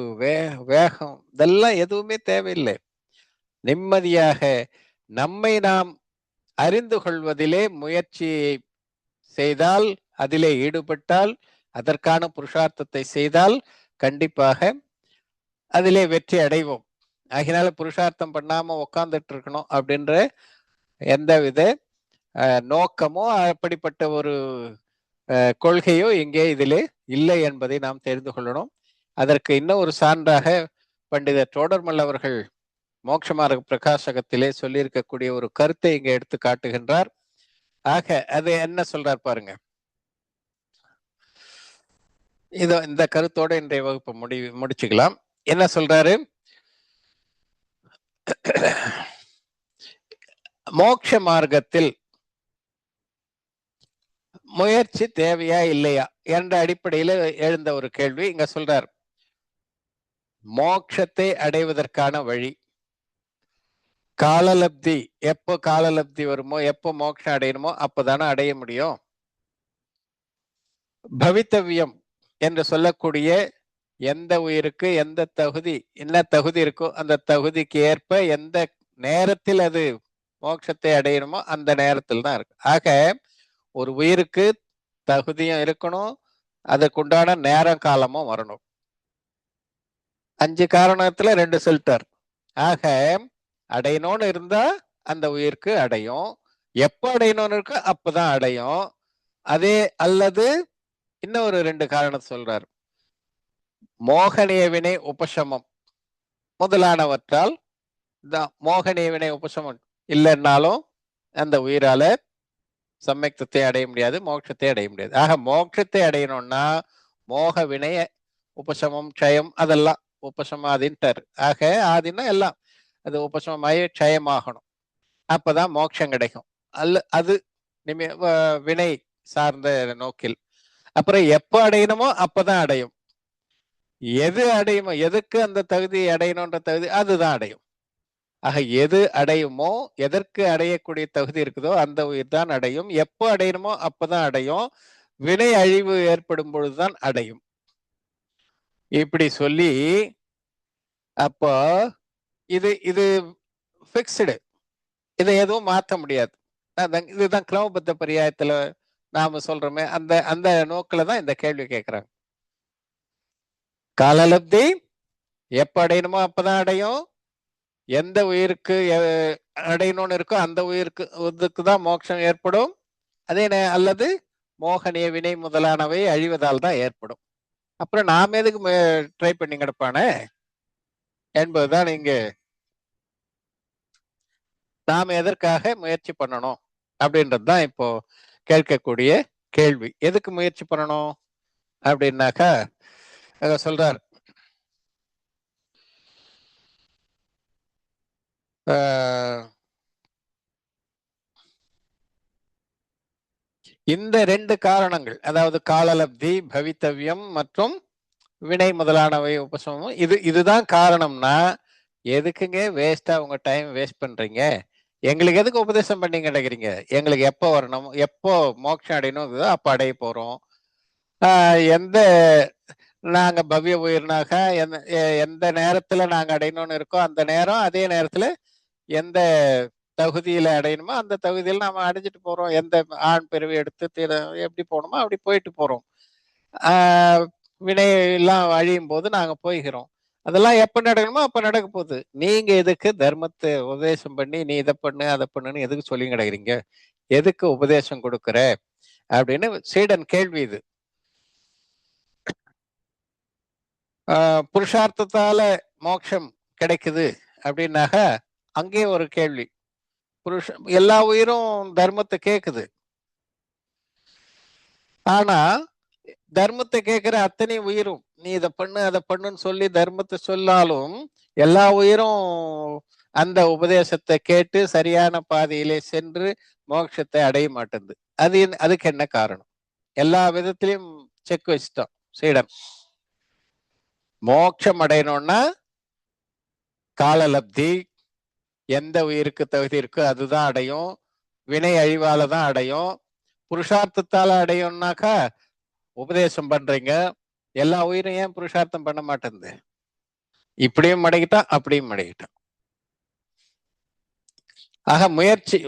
வேகம் இதெல்லாம் எதுவுமே தேவையில்லை. நிம்மதியாக நம்மை நாம் அறிந்து கொள்வதிலே முயற்சி செய்தால், அதிலே ஈடுபட்டால், அதற்கான புருஷார்த்தத்தை செய்தால் கண்டிப்பாக அதிலே வெற்றி அடைவோம். ஆகினால புருஷார்த்தம் பண்ணாம உட்கார்ந்துட்டு இருக்கணும் அப்படின்ற எந்தவித நோக்கமோ அப்படிப்பட்ட ஒரு கொள்கையோ இங்கே இதிலே இல்லை என்பதை நாம் தெரிந்து கொள்ளணும். அதற்கு இன்னும் ஒரு சான்றாக பண்டிதர் தோடர்மல் அவர்கள் மோட்சமார்க பிரகாசகத்திலே சொல்லியிருக்கக்கூடிய ஒரு கருத்தை இங்க எடுத்து காட்டுகின்றார். ஆக அது என்ன சொல்றார் பாருங்க. இதோ இந்த கருத்தோட இன்றைய வகுப்பு முடிச்சுக்கலாம். என்ன சொல்றாரு? மோட்ச மார்க்கத்தில் முயற்சி தேவையா இல்லையா என்ற அடிப்படையில் எழுந்த ஒரு கேள்வி இங்க சொல்றார். மோட்சத்தை அடைவதற்கான வழி காலலப்தி. எப்போ காலலப்தி வருமோ, எப்போ மோட்சம் அடையணுமோ அப்பதானே அடைய முடியும். பவித்தவியம் என்று சொல்லக்கூடிய எந்த உயிருக்கு எந்த தகுதி, என்ன தகுதி இருக்கோ அந்த தகுதிக்கு ஏற்ப எந்த நேரத்தில் அது மோட்சத்தை அடையணுமோ அந்த நேரத்தில் தான் இருக்கு. ஆக ஒரு உயிருக்கு தகுதியும் இருக்கணும், அதுக்குண்டான நேரம் காலமும் வரணும். 5 காரணத்துல 2 சொல்லிட்டார். ஆக அடையணும்னு இருந்தா அந்த உயிருக்கு அடையும், எப்ப அடையணும்னு இருக்கோ அப்பதான் அடையும். அதே அல்லது இன்னும் ஒரு 2 காரணம் சொல்றார். மோகனிய வினை உபசமம் முதலானவற்றால் மோகனிய வினை உபசமம் இல்லைன்னாலும் அந்த உயிரால சமயத்தை அடைய முடியாது, மோட்சத்தை அடைய முடியாது. ஆக மோட்சத்தை அடையணும்னா மோக வினைய உபசமம் க்ஷயம் அதெல்லாம் உபசமாதின்ட்டார். ஆக ஆதினா எல்லாம் அது உபசமாயி க்ஷயமாகணும், அப்பதான் மோட்சம் கிடைக்கும். அது வினை சார்ந்த நோக்கில். அப்புறம் எப்ப அடையணுமோ அப்பதான் அடையும். எது அடையுமோ, எதுக்கு அந்த தகுதி அடையணும்ன்ற தகுதி அதுதான் அடையும். ஆக எது அடையுமோ, எதற்கு அடையக்கூடிய தகுதி இருக்குதோ அந்த உயிர் தான் அடையும். எப்போ அடையணுமோ அப்பதான் அடையும். வினை அழிவு ஏற்படும் பொழுதுதான் அடையும். இப்படி சொல்லி அப்போ இது இது பிக்ஸ்டு, இதை எதுவும் மாற்ற முடியாது. இதுதான் கிரமபத்த பரியாயத்துல நாம சொல்றோமே, அந்த அந்த நோக்கில தான் இந்த கேள்வி கேட்கிறாங்க. காலலப்தி எப்ப அடையணுமோ அப்பதான் அடையும். எந்த உயிருக்கு அடையணும்னு இருக்கோ அந்த உயிருக்கு தான் மோட்சம் ஏற்படும். அதே அல்லது மோகனிய வினை முதலானவை அழிவதால் தான் ஏற்படும். அப்புறம் நாம எதுக்கு ட்ரை பண்ணி கிடப்பானே என்பதுதான் இங்கு நாம எதற்காக முயற்சி பண்ணணும் அப்படின்றது தான் இப்போ கேட்கக்கூடிய கேள்வி. எதுக்கு முயற்சி பண்ணணும் அப்படின்னாக்கா சொல்றார், இந்த 2 காரணங்கள், அதாவது காலலப்தி, பவித்தவ்யம் மற்றும் வினை முதலானவை உபசமம், இதுதான் காரணம்னா எதுக்குங்க வேஸ்டா உங்க டைம் வேஸ்ட் பண்றீங்க? எங்களுக்கு எதுக்கு உபதேசம் பண்ணி கிடைக்கிறீங்க? எங்களுக்கு எப்போ வரணும், எப்போ மோட்சம் அடையணும் அப்ப அடைய போறோம். எந்த நாங்க பவ்ய உயிர்னாக எந்த நேரத்துல நாங்க அடையணும்னு இருக்கோ அந்த நேரம், அதே நேரத்துல எந்த தகுதியில அடையணுமோ அந்த தகுதியில நாம அடைஞ்சிட்டு போறோம். எந்த ஆண் பிறவி எடுத்து எப்படி போகணுமோ அப்படி போயிட்டு போறோம். வினை எல்லாம் அழியும் போது நாங்க போய்கிறோம். அதெல்லாம் எப்ப நடக்கணுமோ அப்ப நடக்க போகுது. நீங்க எதுக்கு தர்மத்தை உபதேசம் பண்ணி நீ இதை பண்ணு அதை பண்ணுன்னு எதுக்கு சொல்லி கிடக்குறீங்க? எதுக்கு உபதேசம் கொடுக்குற அப்படின்னு சீடன் கேள்வி இது. புருஷார்த்தத்தால மோட்சம் கிடைக்குது அப்படின்னாக அங்கே ஒரு கேள்வி. எல்லா உயிரும் தர்மத்தை கேக்குது. ஆனா தர்மத்தை கேட்கிற அத்தனை உயிரும் நீ இதை பண்ணு அதை பண்ணுன்னு சொல்லி தர்மத்தை சொல்லாலும் எல்லா உயிரும் அந்த உபதேசத்தை கேட்டு சரியான பாதையிலே சென்று மோட்சத்தை அடைய மாட்டேங்குது. அதுக்கு என்ன காரணம்? எல்லா விதத்திலையும் செக் வச்சிட்டோம் சீடன். மோட்சம் அடையணும்னா காலலப்தி, எந்த உயிருக்கு தகுதி இருக்கோ அதுதான் அடையும். வினை அழிவால தான் அடையும். புருஷார்த்தத்தால அடையும்னாக்கா உபதேசம் பண்றீங்க, எல்லா உயிரும் ஏன் புருஷார்த்தம் பண்ண மாட்டேங்குது? இப்படியும் மடக்கிட்டான் அப்படியும் மடக்கிட்டான். ஆக முயற்சி,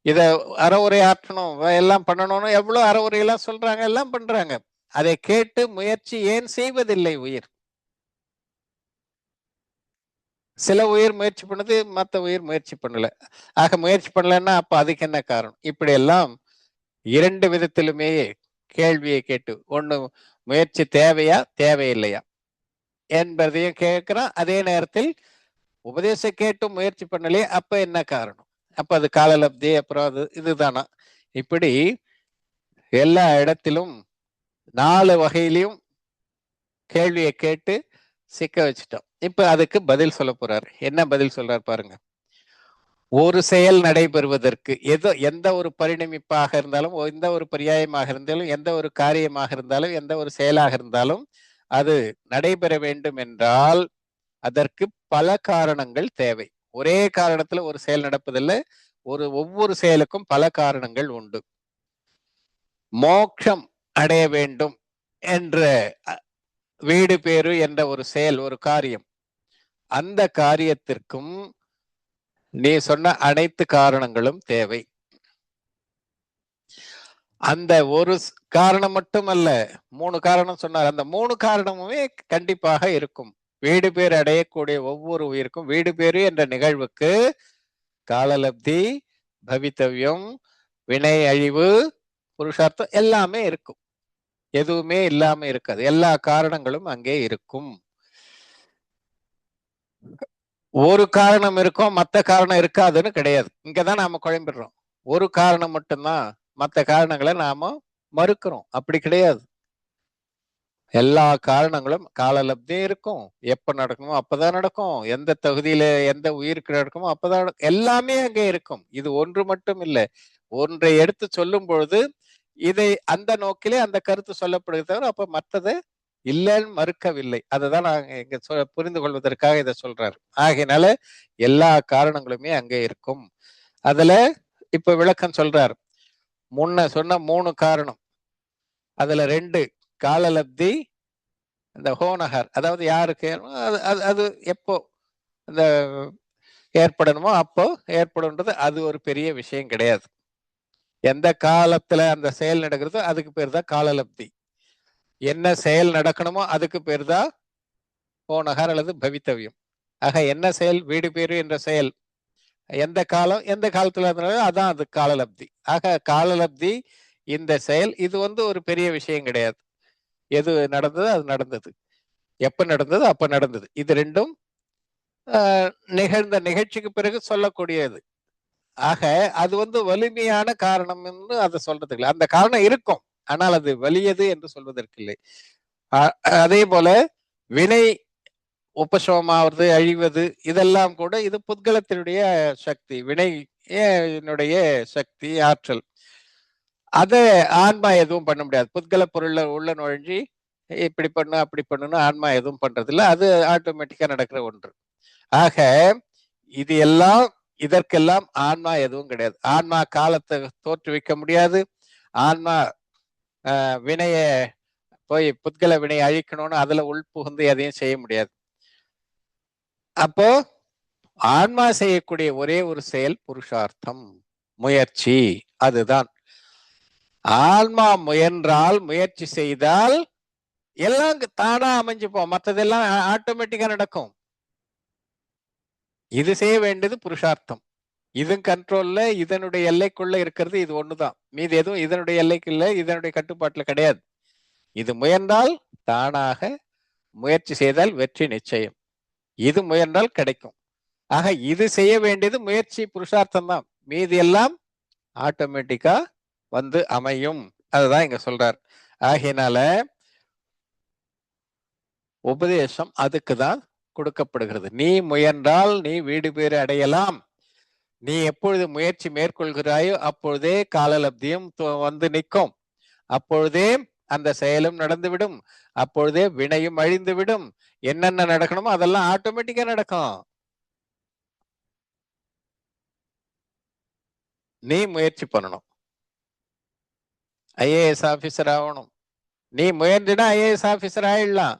இத அறவுரை ஆற்றணும் எல்லாம் பண்ணணும்னு எவ்வளவு அறவுரையெல்லாம் சொல்றாங்க, எல்லாம் பண்றாங்க. அதை கேட்டு முயற்சி ஏன் செய்வதில்லை உயிர்? சில உயிர் முயற்சி பண்ணுது, மற்ற உயிர் முயற்சி பண்ணல. ஆக முயற்சி பண்ணலன்னா அப்ப அதுக்கு என்ன காரணம்? இப்படி எல்லாம் 2 விதத்திலுமே கேள்வியை கேட்டு, ஒண்ணு முயற்சி தேவையா தேவையில்லையா என்பதையும் கேட்கிறான். அதே நேரத்தில் உபதேசம் கேட்டும் முயற்சி பண்ணலையே அப்ப என்ன காரணம்? அப்ப அது காலலப்தி, அப்புறம் அது இதுதானா? இப்படி எல்லா இடத்திலும் 4 வகையிலையும் கேள்வியை கேட்டு சிக்க வச்சுட்டோம். இப்ப அதுக்கு பதில் சொல்ல போறாரு. என்ன பதில் சொல்றாரு பாருங்க. ஒரு செயல் நடைபெறுவதற்கு எந்த ஒரு பரிணமிப்பாக இருந்தாலும், எந்த ஒரு பரியாயமாக இருந்தாலும், எந்த ஒரு காரியமாக இருந்தாலும், எந்த ஒரு செயலாக இருந்தாலும் அது நடைபெற வேண்டும் என்றால் அதற்கு பல காரணங்கள் தேவை. ஒரே காரணத்துல ஒரு செயல் நடப்பதில்லை. ஒவ்வொரு செயலுக்கும் பல காரணங்கள் உண்டு. மோட்சம் அடைய வேண்டும் என்ற வீடு பேரு என்ற ஒரு செயல், ஒரு காரியம், அந்த காரியத்திற்கும் நீ சொன்ன அனைத்து காரணங்களும் தேவை. அந்த ஒரு காரணம் மட்டுமல்ல, 3 காரணம் சொன்னார். அந்த 3 காரணமுமே கண்டிப்பாக இருக்கும். வீடு பேர் அடையக்கூடிய ஒவ்வொரு உயிருக்கும் வீடு பேரு என்ற நிகழ்வுக்கு காலலப்தி, பவித்தவ்யம், வினை அழிவு, புருஷார்த்தம் எல்லாமே இருக்கும். எதுவுமே இல்லாம இருக்காது. எல்லா காரணங்களும் அங்கே இருக்கும். ஒரு காரணம் இருக்கும், மற்ற காரணம் இருக்காதுன்னு கிடையாது. இங்கதான் நாம குழம்பிடுறோம். ஒரு காரணம் மட்டும்தான், மற்ற காரணங்களை நாம மறுக்கிறோம். அப்படி கிடையாது. எல்லா காரணங்களும் காலலப்தி இருக்கும். எப்ப நடக்கணுமோ அப்பதான் நடக்கும். எந்த தகுதியில எந்த உயிருக்கு நடக்குமோ அப்பதான் எல்லாமே அங்கே இருக்கும். இது ஒன்று மட்டும் இல்லை. ஒன்றை எடுத்து சொல்லும் பொழுது இதை அந்த நோக்கிலே அந்த கருத்து சொல்லப்படுது தவிர அப்ப மற்றதை இல்லைன்னு மறுக்கவில்லை. அதுதான் நாங்க இங்க புரிந்து கொள்வதற்காக இதை சொல்றாரு. ஆகையினால எல்லா காரணங்களுமே அங்கே இருக்கும். அதுல இப்ப விளக்கம் சொல்றாரு. முன்ன சொன்ன 3 காரணம், அதுல 2 காலலப்தி, இந்த ஹோனகர், அதாவது யாருக்கு அது எப்போ இந்த ஏற்படணுமோ அப்போ ஏற்படும்ன்றது அது ஒரு பெரிய விஷயம் கிடையாது. எந்த காலத்துல அந்த செயல் நடக்கிறதோ அதுக்கு பேர் தான் காலலப்தி. என்ன செயல் நடக்கணுமோ அதுக்கு பேர் தான் ஹோனகர் அல்லது பவித்தவியம். ஆக என்ன செயல், வீடு பேரு என்ற செயல் எந்த காலம் எந்த காலத்துல இருந்தாலும் அதான் அது காலலப்தி. ஆக காலலப்தி இந்த செயல் இது ஒரு பெரிய விஷயம் கிடையாது. எது நடந்தது அது நடந்தது, எப்ப நடந்தது அப்ப நடந்தது. இது 2ம் நிகழ்ந்த நிகழ்ச்சிக்கு பிறகு சொல்லக்கூடியது. ஆக அது வலிமையான காரணம் என்று அதை சொல்றதுக்கு இல்லை. அந்த காரணம் இருக்கும், ஆனால் அது வலியது என்று சொல்வதற்கு இல்லை. அதே போல வினை உபசமமாவது, அழிவது, இதெல்லாம் கூட இது புத்கலத்தினுடைய சக்தி, வினையினுடைய சக்தி, ஆற்றல். அத ஆன்மா எதுவும் பண்ண முடியாது. புத்கல பொருள்ல உள்ள நுழைஞ்சி இப்படி பண்ணு அப்படி பண்ணுன்னு ஆன்மா எதுவும் பண்றது இல்ல. அது ஆட்டோமேட்டிக்கா நடக்கிற ஒன்று. ஆக இது எல்லாம், இதற்கெல்லாம் ஆன்மா எதுவும் கிடையாது. ஆன்மா காலத்தை தோற்றுவிக்க முடியாது. ஆன்மா வினைய போய் புத்கல வினையை அழிக்கணும்னு அதுல உள்புகுந்து எதையும் செய்ய முடியாது. அப்போ ஆன்மா செய்யக்கூடிய ஒரே ஒரு செயல் புருஷார்த்தம், முயற்சி. அதுதான் ஆன்மா முயன்றால், முயற்சி செய்தால் எல்லாம் தானா அமைஞ்சுப்போம். மற்றதெல்லாம் ஆட்டோமேட்டிக்கா நடக்கும். இது செய்ய வேண்டியது புருஷார்த்தம். இது கண்ட்ரோல்ல, இதனுடைய எல்லைக்குள்ள இருக்கிறது இது ஒண்ணுதான். மீது எதுவும் இதனுடைய எல்லைக்குள்ள, இதனுடைய கட்டுப்பாட்டுல கிடையாது. இது முயன்றால் தானாக, முயற்சி செய்தால் வெற்றி நிச்சயம். இது முயன்றால் கிடைக்கும். ஆக இது செய்ய வேண்டியது முயற்சி, புருஷார்த்தம் தான். மீதி எல்லாம் ஆட்டோமேட்டிக்கா வந்து அமையும். அதுதான் இங்க சொல்றார். ஆகையினால உபதேசம் அதுக்குதான் கொடுக்கப்படுகிறது. நீ முயன்றால் நீ வீடு பேறு அடையலாம். நீ எப்பொழுது முயற்சி மேற்கொள்கிறாயோ அப்பொழுதே காலலப்தியும் வந்து நிற்கும். அப்பொழுதே அந்த செயலும் நடந்துவிடும். அப்பொழுதே வினையும் அழிந்துவிடும். என்னென்ன நடக்கணுமோ அதெல்லாம் ஆட்டோமேட்டிக்கா நடக்கும். நீ முயற்சி பண்ணணும். ஐஏஎஸ் ஆபீசர் ஆகணும். நீ முயன்றுனா ஐஏஎஸ் ஆபீசர் ஆயிடலாம்.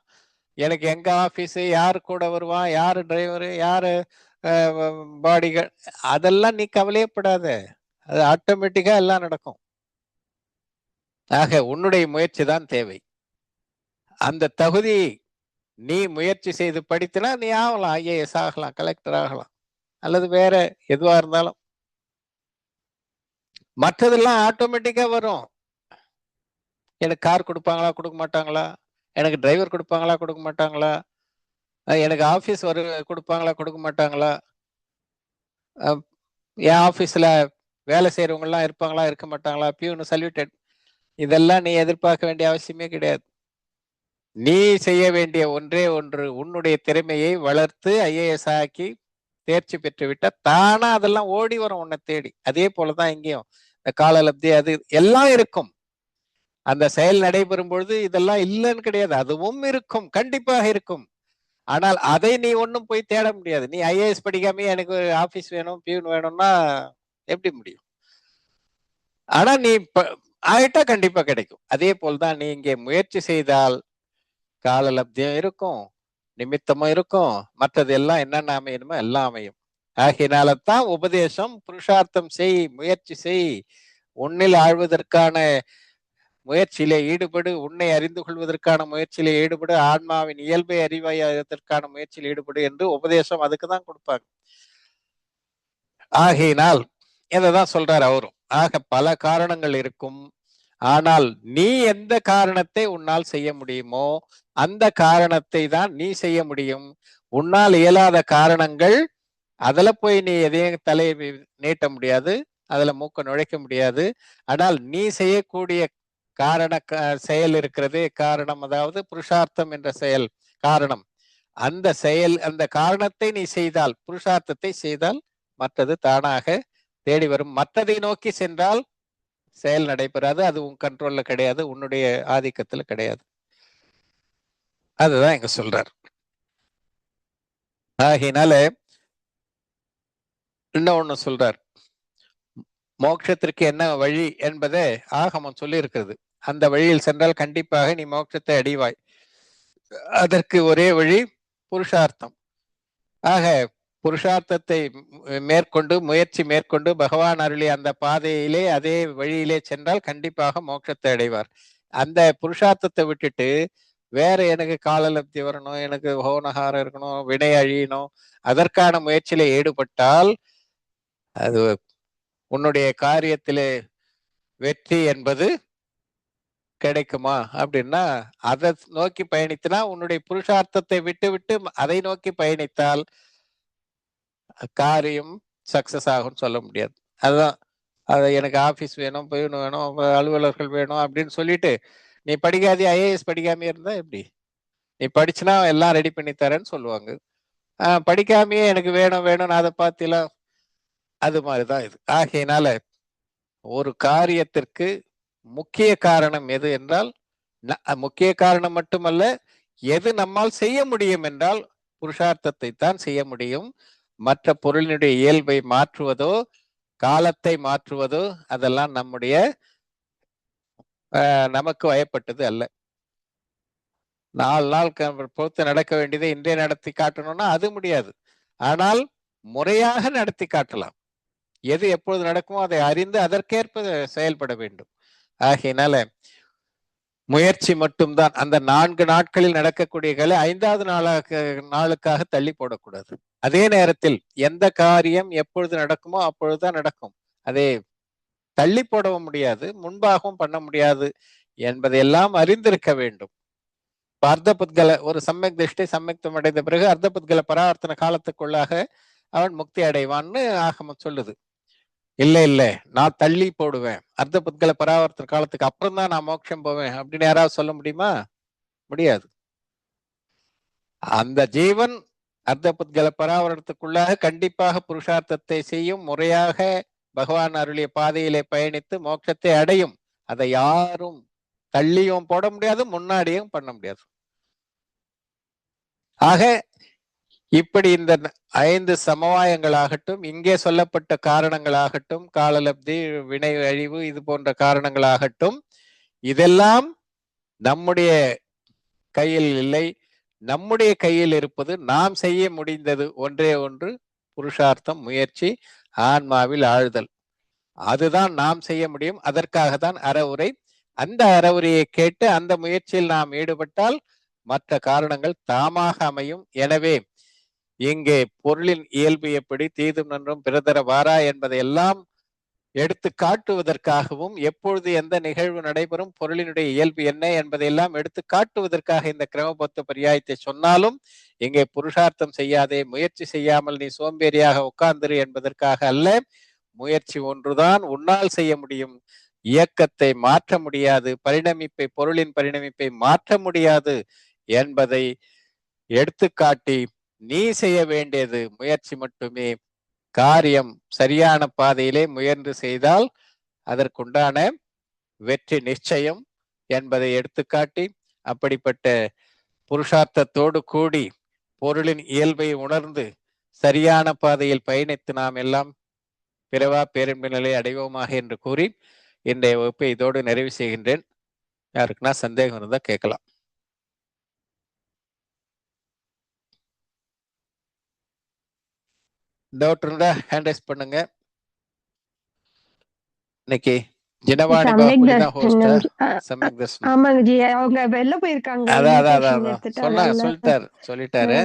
எனக்கு எங்க ஆபீஸ், யாரு கூட வருவான், யாரு டிரைவரு, யாரு பாடிகார்டு, அதெல்லாம் நீ கவலையப்படாத. அது ஆட்டோமேட்டிக்கா எல்லாம் நடக்கும். ஆக உன்னுடைய முயற்சி தான் தேவை. அந்த தகுதி நீ முயற்சி செய்து படித்தினா நீ ஆகலாம். ஐஏஎஸ் ஆகலாம், கலெக்டர் ஆகலாம், அல்லது வேற எதுவா இருந்தாலும். மற்றதெல்லாம் ஆட்டோமேட்டிக்கா வரும். எனக்கு கார் கொடுப்பாங்களா, கொடுக்க மாட்டாங்களா, எனக்கு டிரைவர் கொடுப்பாங்களா, கொடுக்க மாட்டாங்களா, எனக்கு ஆபீஸ் கொடுப்பாங்களா, கொடுக்க மாட்டாங்களா, என் ஆபீஸ்ல வேலை செய்யறவங்க எல்லாம் இருப்பாங்களா, இருக்க மாட்டாங்களா, பியூன் சல்யூட்டட், இதெல்லாம் நீ எதிர்பார்க்க வேண்டிய அவசியமே கிடையாது. நீ செய்ய வேண்டிய ஒன்றே ஒன்று, உன்னுடைய திறமையை வளர்த்து ஐஏஎஸ் ஆக்கி தேர்ச்சி பெற்று விட்டா தானா அதெல்லாம் ஓடி வரும் உன்னை தேடி. அதே போலதான் இங்கேயும் இந்த காலலப்தி அது எல்லாம் இருக்கும். அந்த செயல் நடைபெறும் பொழுது இதெல்லாம் இல்லைன்னு கிடையாது, அதுவும் இருக்கும், கண்டிப்பாக இருக்கும். ஆனால் அதை நீ ஒன்னும் போய் தேட முடியாது. நீ ஐஏஎஸ் படிக்காம எனக்கு ஆபீஸ் வேணும், பியூன் வேணும்னா எப்படி முடியும்? ஆனா நீ ஆயிட்டா கண்டிப்பா கிடைக்கும். அதே போல்தான் நீ இங்கே முயற்சி செய்தால் காலலப்தியம் இருக்கும், நிமித்தமும் இருக்கும், மற்றது எல்லாம் என்னென்ன அமையணுமோ எல்லாம் அமையும். ஆகையினால்தான் உபதேசம் புருஷார்த்தம் செய், முயற்சி செய், உன்னில் ஆழ்வதற்கான முயற்சியிலே ஈடுபடு, உன்னை அறிந்து கொள்வதற்கான முயற்சியிலே ஈடுபடு, ஆன்மாவின் இயல்பை அறிவாயதற்கான முயற்சியில் ஈடுபடு என்று உபதேசம் அதுக்குதான் கொடுப்பாங்க. ஆகையினால் இதைதான் சொல்றார் அவரும். ஆக பல காரணங்கள் இருக்கும். ஆனால் நீ எந்த காரணத்தை உன்னால் செய்ய முடியுமோ அந்த காரணத்தை தான் நீ செய்ய முடியும். உன்னால் இயலாத காரணங்கள், அதுல போய் நீ எதையும் தலையை நீட்ட முடியாது, அதுல மூக்க நுழைக்க முடியாது. ஆனால் நீ செய்யக்கூடிய காரண செயல் இருக்கிறது, காரணம், அதாவது புருஷார்த்தம் என்ற செயல் காரணம். அந்த செயல், அந்த காரணத்தை நீ செய்தால், புருஷார்த்தத்தை செய்தால் மற்றது தானாக தேடி வரும். மற்றதை நோக்கி சென்றால் செயல் நடைபெறாது. அது உன் கண்ட்ரோல்ல கிடையாது, உன்னுடைய ஆதிக்கத்துல கிடையாது. அதுதான் இங்க சொல்றார். ஆகையினால இன்னொன்னு சொல்றார். மோட்சத்திற்கு என்ன வழி என்பதை ஆகமம் சொல்லி இருக்கிறது. அந்த வழியில் சென்றால் கண்டிப்பாக நீ மோட்சத்தை அடைவாய். அதற்கு ஒரே வழி புருஷார்த்தம். ஆக புருஷார்த்தத்தை மேற்கொண்டு, முயற்சி மேற்கொண்டு பகவான் அருளிய அந்த பாதையிலே, அதே வழியிலே சென்றால் கண்டிப்பாக மோட்சத்தை அடைவார். அந்த புருஷார்த்தத்தை விட்டுட்டு வேற எனக்கு காலலப்தி வரணும், எனக்கு ஹோனகாரம் இருக்கணும், வினை அழியணும், அதற்கான முயற்சியில ஈடுபட்டால் அது உன்னுடைய காரியத்திலே வெற்றி என்பது கிடைக்குமா அப்படின்னா, அதை நோக்கி பயணித்தினா, உன்னுடைய புருஷார்த்தத்தை விட்டு விட்டு அதை நோக்கி பயணித்தால் காரியம் சக்சஸ் ஆகும் சொல்ல முடியாது. அதுதான், அது எனக்கு ஆபீஸ் வேணும், பியூன் வேணும், அலுவலர்கள் வேணும் அப்படின்னு சொல்லிட்டு நீ படிக்காதே, ஐஏஎஸ் படிக்காம இருந்தா எப்படி? நீ படிச்சுனா எல்லாம் ரெடி பண்ணி தரேன்னு சொல்லுவாங்க. படிக்காமயே எனக்கு வேணும் வேணும்னு அதை பார்த்திலாம் அது மாதிரிதான் இது. ஆகையினால ஒரு காரியத்திற்கு முக்கிய காரணம் எது என்றால், முக்கிய காரணம் மட்டுமல்ல, எது நம்மால் செய்ய முடியும் என்றால் புருஷார்த்தத்தை தான் செய்ய முடியும். மற்ற பொருளினுடைய இயல்பை மாற்றுவதோ காலத்தை மாற்றுவதோ அதெல்லாம் நம்முடைய நமக்கு வயப்பட்டது அல்ல. 4 நாள் பொறுத்து நடக்க வேண்டியதை இன்றே நடத்தி காட்டணும்னா அது முடியாது. ஆனால் முறையாக நடத்தி காட்டலாம். எது எப்பொழுது நடக்குமோ அதை அறிந்து அதற்கேற்ப செயல்பட வேண்டும். ஆகையினால முயற்சி மட்டும்தான். அந்த 4 நாட்களில் நடக்கக்கூடியகளை 5வது நாளுக்காக தள்ளி போடக்கூடாது. அதே நேரத்தில் எந்த காரியம் எப்பொழுது நடக்குமோ அப்பொழுதுதான் நடக்கும். அதை தள்ளி போடவும் முடியாது, முன்பாகவும் பண்ண முடியாது என்பதையெல்லாம் அறிந்திருக்க வேண்டும். அர்த்த புத்கல ஒரு சமயக் திருஷ்டி சமயத்துவம் அடைந்த பிறகு அர்த்த புத்கல பராவர்த்தன காலத்துக்குள்ளாக அவன் முக்தி அடைவான்னு ஆகமம் சொல்லுது. இல்ல நான் தள்ளி போடுவேன், அர்த்த புத்கல பராவர்த்தன காலத்துக்கு அப்புறம் தான் நான் மோட்சம் போவேன் அப்படின்னு யாராவது சொல்ல முடியுமா? முடியாது. அந்த ஜீவன் அர்த்த புத்கல பராவர்த்தத்துக்குள்ளாக கண்டிப்பாக புருஷார்த்தத்தை செய்யும், முறையாக பகவான் அருளிய பாதையிலே பயணித்து மோட்சத்தை அடையும். அதை யாரும் தள்ளியும் போட முடியாது, முன்னாடியும் பண்ண முடியாது. ஆக இப்படி இந்த 5 சமவாயங்களாகட்டும், இங்கே சொல்லப்பட்ட காரணங்களாகட்டும், காலலப்தி, வினை அழிவு, இது போன்ற காரணங்களாகட்டும், இதெல்லாம் நம்முடைய கையில் இல்லை. நம்முடைய கையில் இருப்பது நாம் செய்ய முடிந்தது ஒன்றே ஒன்று, புருஷார்த்தம், முயற்சி, ஆன்மாவில் ஆழ்தல். அதுதான் நாம் செய்ய முடியும். அதற்காக தான் அறவுரை. அந்த அறவுரையை கேட்டு அந்த முயற்சியில் நாம் ஈடுபட்டால் மற்ற காரணங்கள் தாமாக அமையும். எனவே இங்கே பொருளின் இயல்பு எப்படி, தீதும் நன்றும் பிறதர வாரா என்பதை எல்லாம் எடுத்து காட்டுவதற்காகவும், எப்பொழுது எந்த நிகழ்வு நடைபெறும், பொருளினுடைய இயல்பு என்ன என்பதையெல்லாம் எடுத்து காட்டுவதற்காக இந்த கிரமபத்த பரியாயத்தை சொன்னாலும், இங்கே புருஷார்த்தம் செய்யாதே, முயற்சி செய்யாமல் நீ சோம்பேறியாக உட்கார்ந்திரு என்பதற்காக அல்ல. முயற்சி ஒன்றுதான் உன்னால் செய்ய முடியும். இயக்கத்தை மாற்ற முடியாது, பரிணமிப்பை, பொருளின் பரிணமிப்பை மாற்ற முடியாது என்பதை எடுத்துக்காட்டி நீ செய்ய வேண்டியது முயற்சி மட்டுமே. காரியம் சரியான பாதையிலே முயன்று செய்தால் அதற்குண்டான வெற்றி நிச்சயம் என்பதை எடுத்துக்காட்டி, அப்படிப்பட்ட புருஷார்த்தத்தோடு கூடி பொருளின் இயல்பை உணர்ந்து சரியான பாதையில் பயணித்து நாம் எல்லாம் பிறவா பேரன்பு நிலை அடைவோமாக என்று கூறி இன்றைய வகுப்பை இதோடு நிறைவு செய்கின்றேன். யாருக்குன்னா சந்தேகம் இருந்தா கேட்கலாம். டவுட் இருந்தா ஹேண்ட் ரைஸ் பண்ணுங்க. இன்னைக்கு ஜினவாணி பாகுபலி தான் ஹோஸ்ட். சமயக் தர்ஷன் ஆமாங்க ஜி, அவங்க வெளில போயிருக்காங்க. சொல்லிட்டாரு.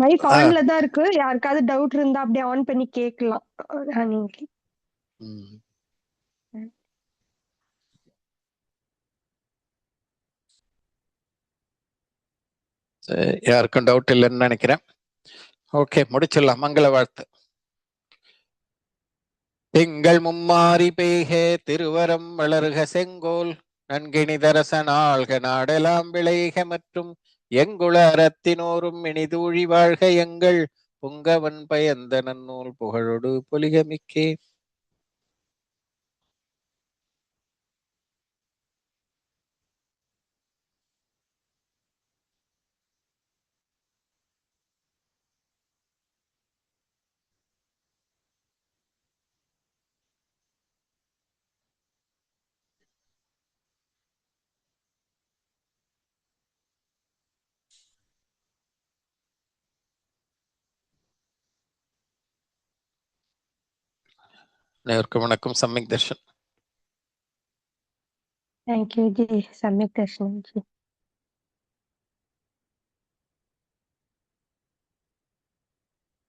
மைக் ஆன்ல தான் இருக்கு. யாருக்காவது டவுட் இருந்தா அப்படியே ஆன் பண்ணி கேட்கலாம். யாருக்கும் டவுட் இல்லைன்னு நினைக்கிறேன். ஓகே, முடிச்சிடலாம். மங்கள வாழ்த்து. திங்கள் மும்மாறி பெய்க, திருவரம் வளர்க செங்கோல், நன்கினி தரசனாள்க நாடெல்லாம் விளைக, மற்றும் எங்குள அறத்தினோரும் இனிதூழி வாழ்க எங்கள் புங்கவன் பயந்த நன்னூல் புகழொடு பொலிகமிக்கே. அனைவருக்கும் வணக்கம். சமயக் தர்ஷன். Thank you G. சமயக் தர்ஷன் ஜி.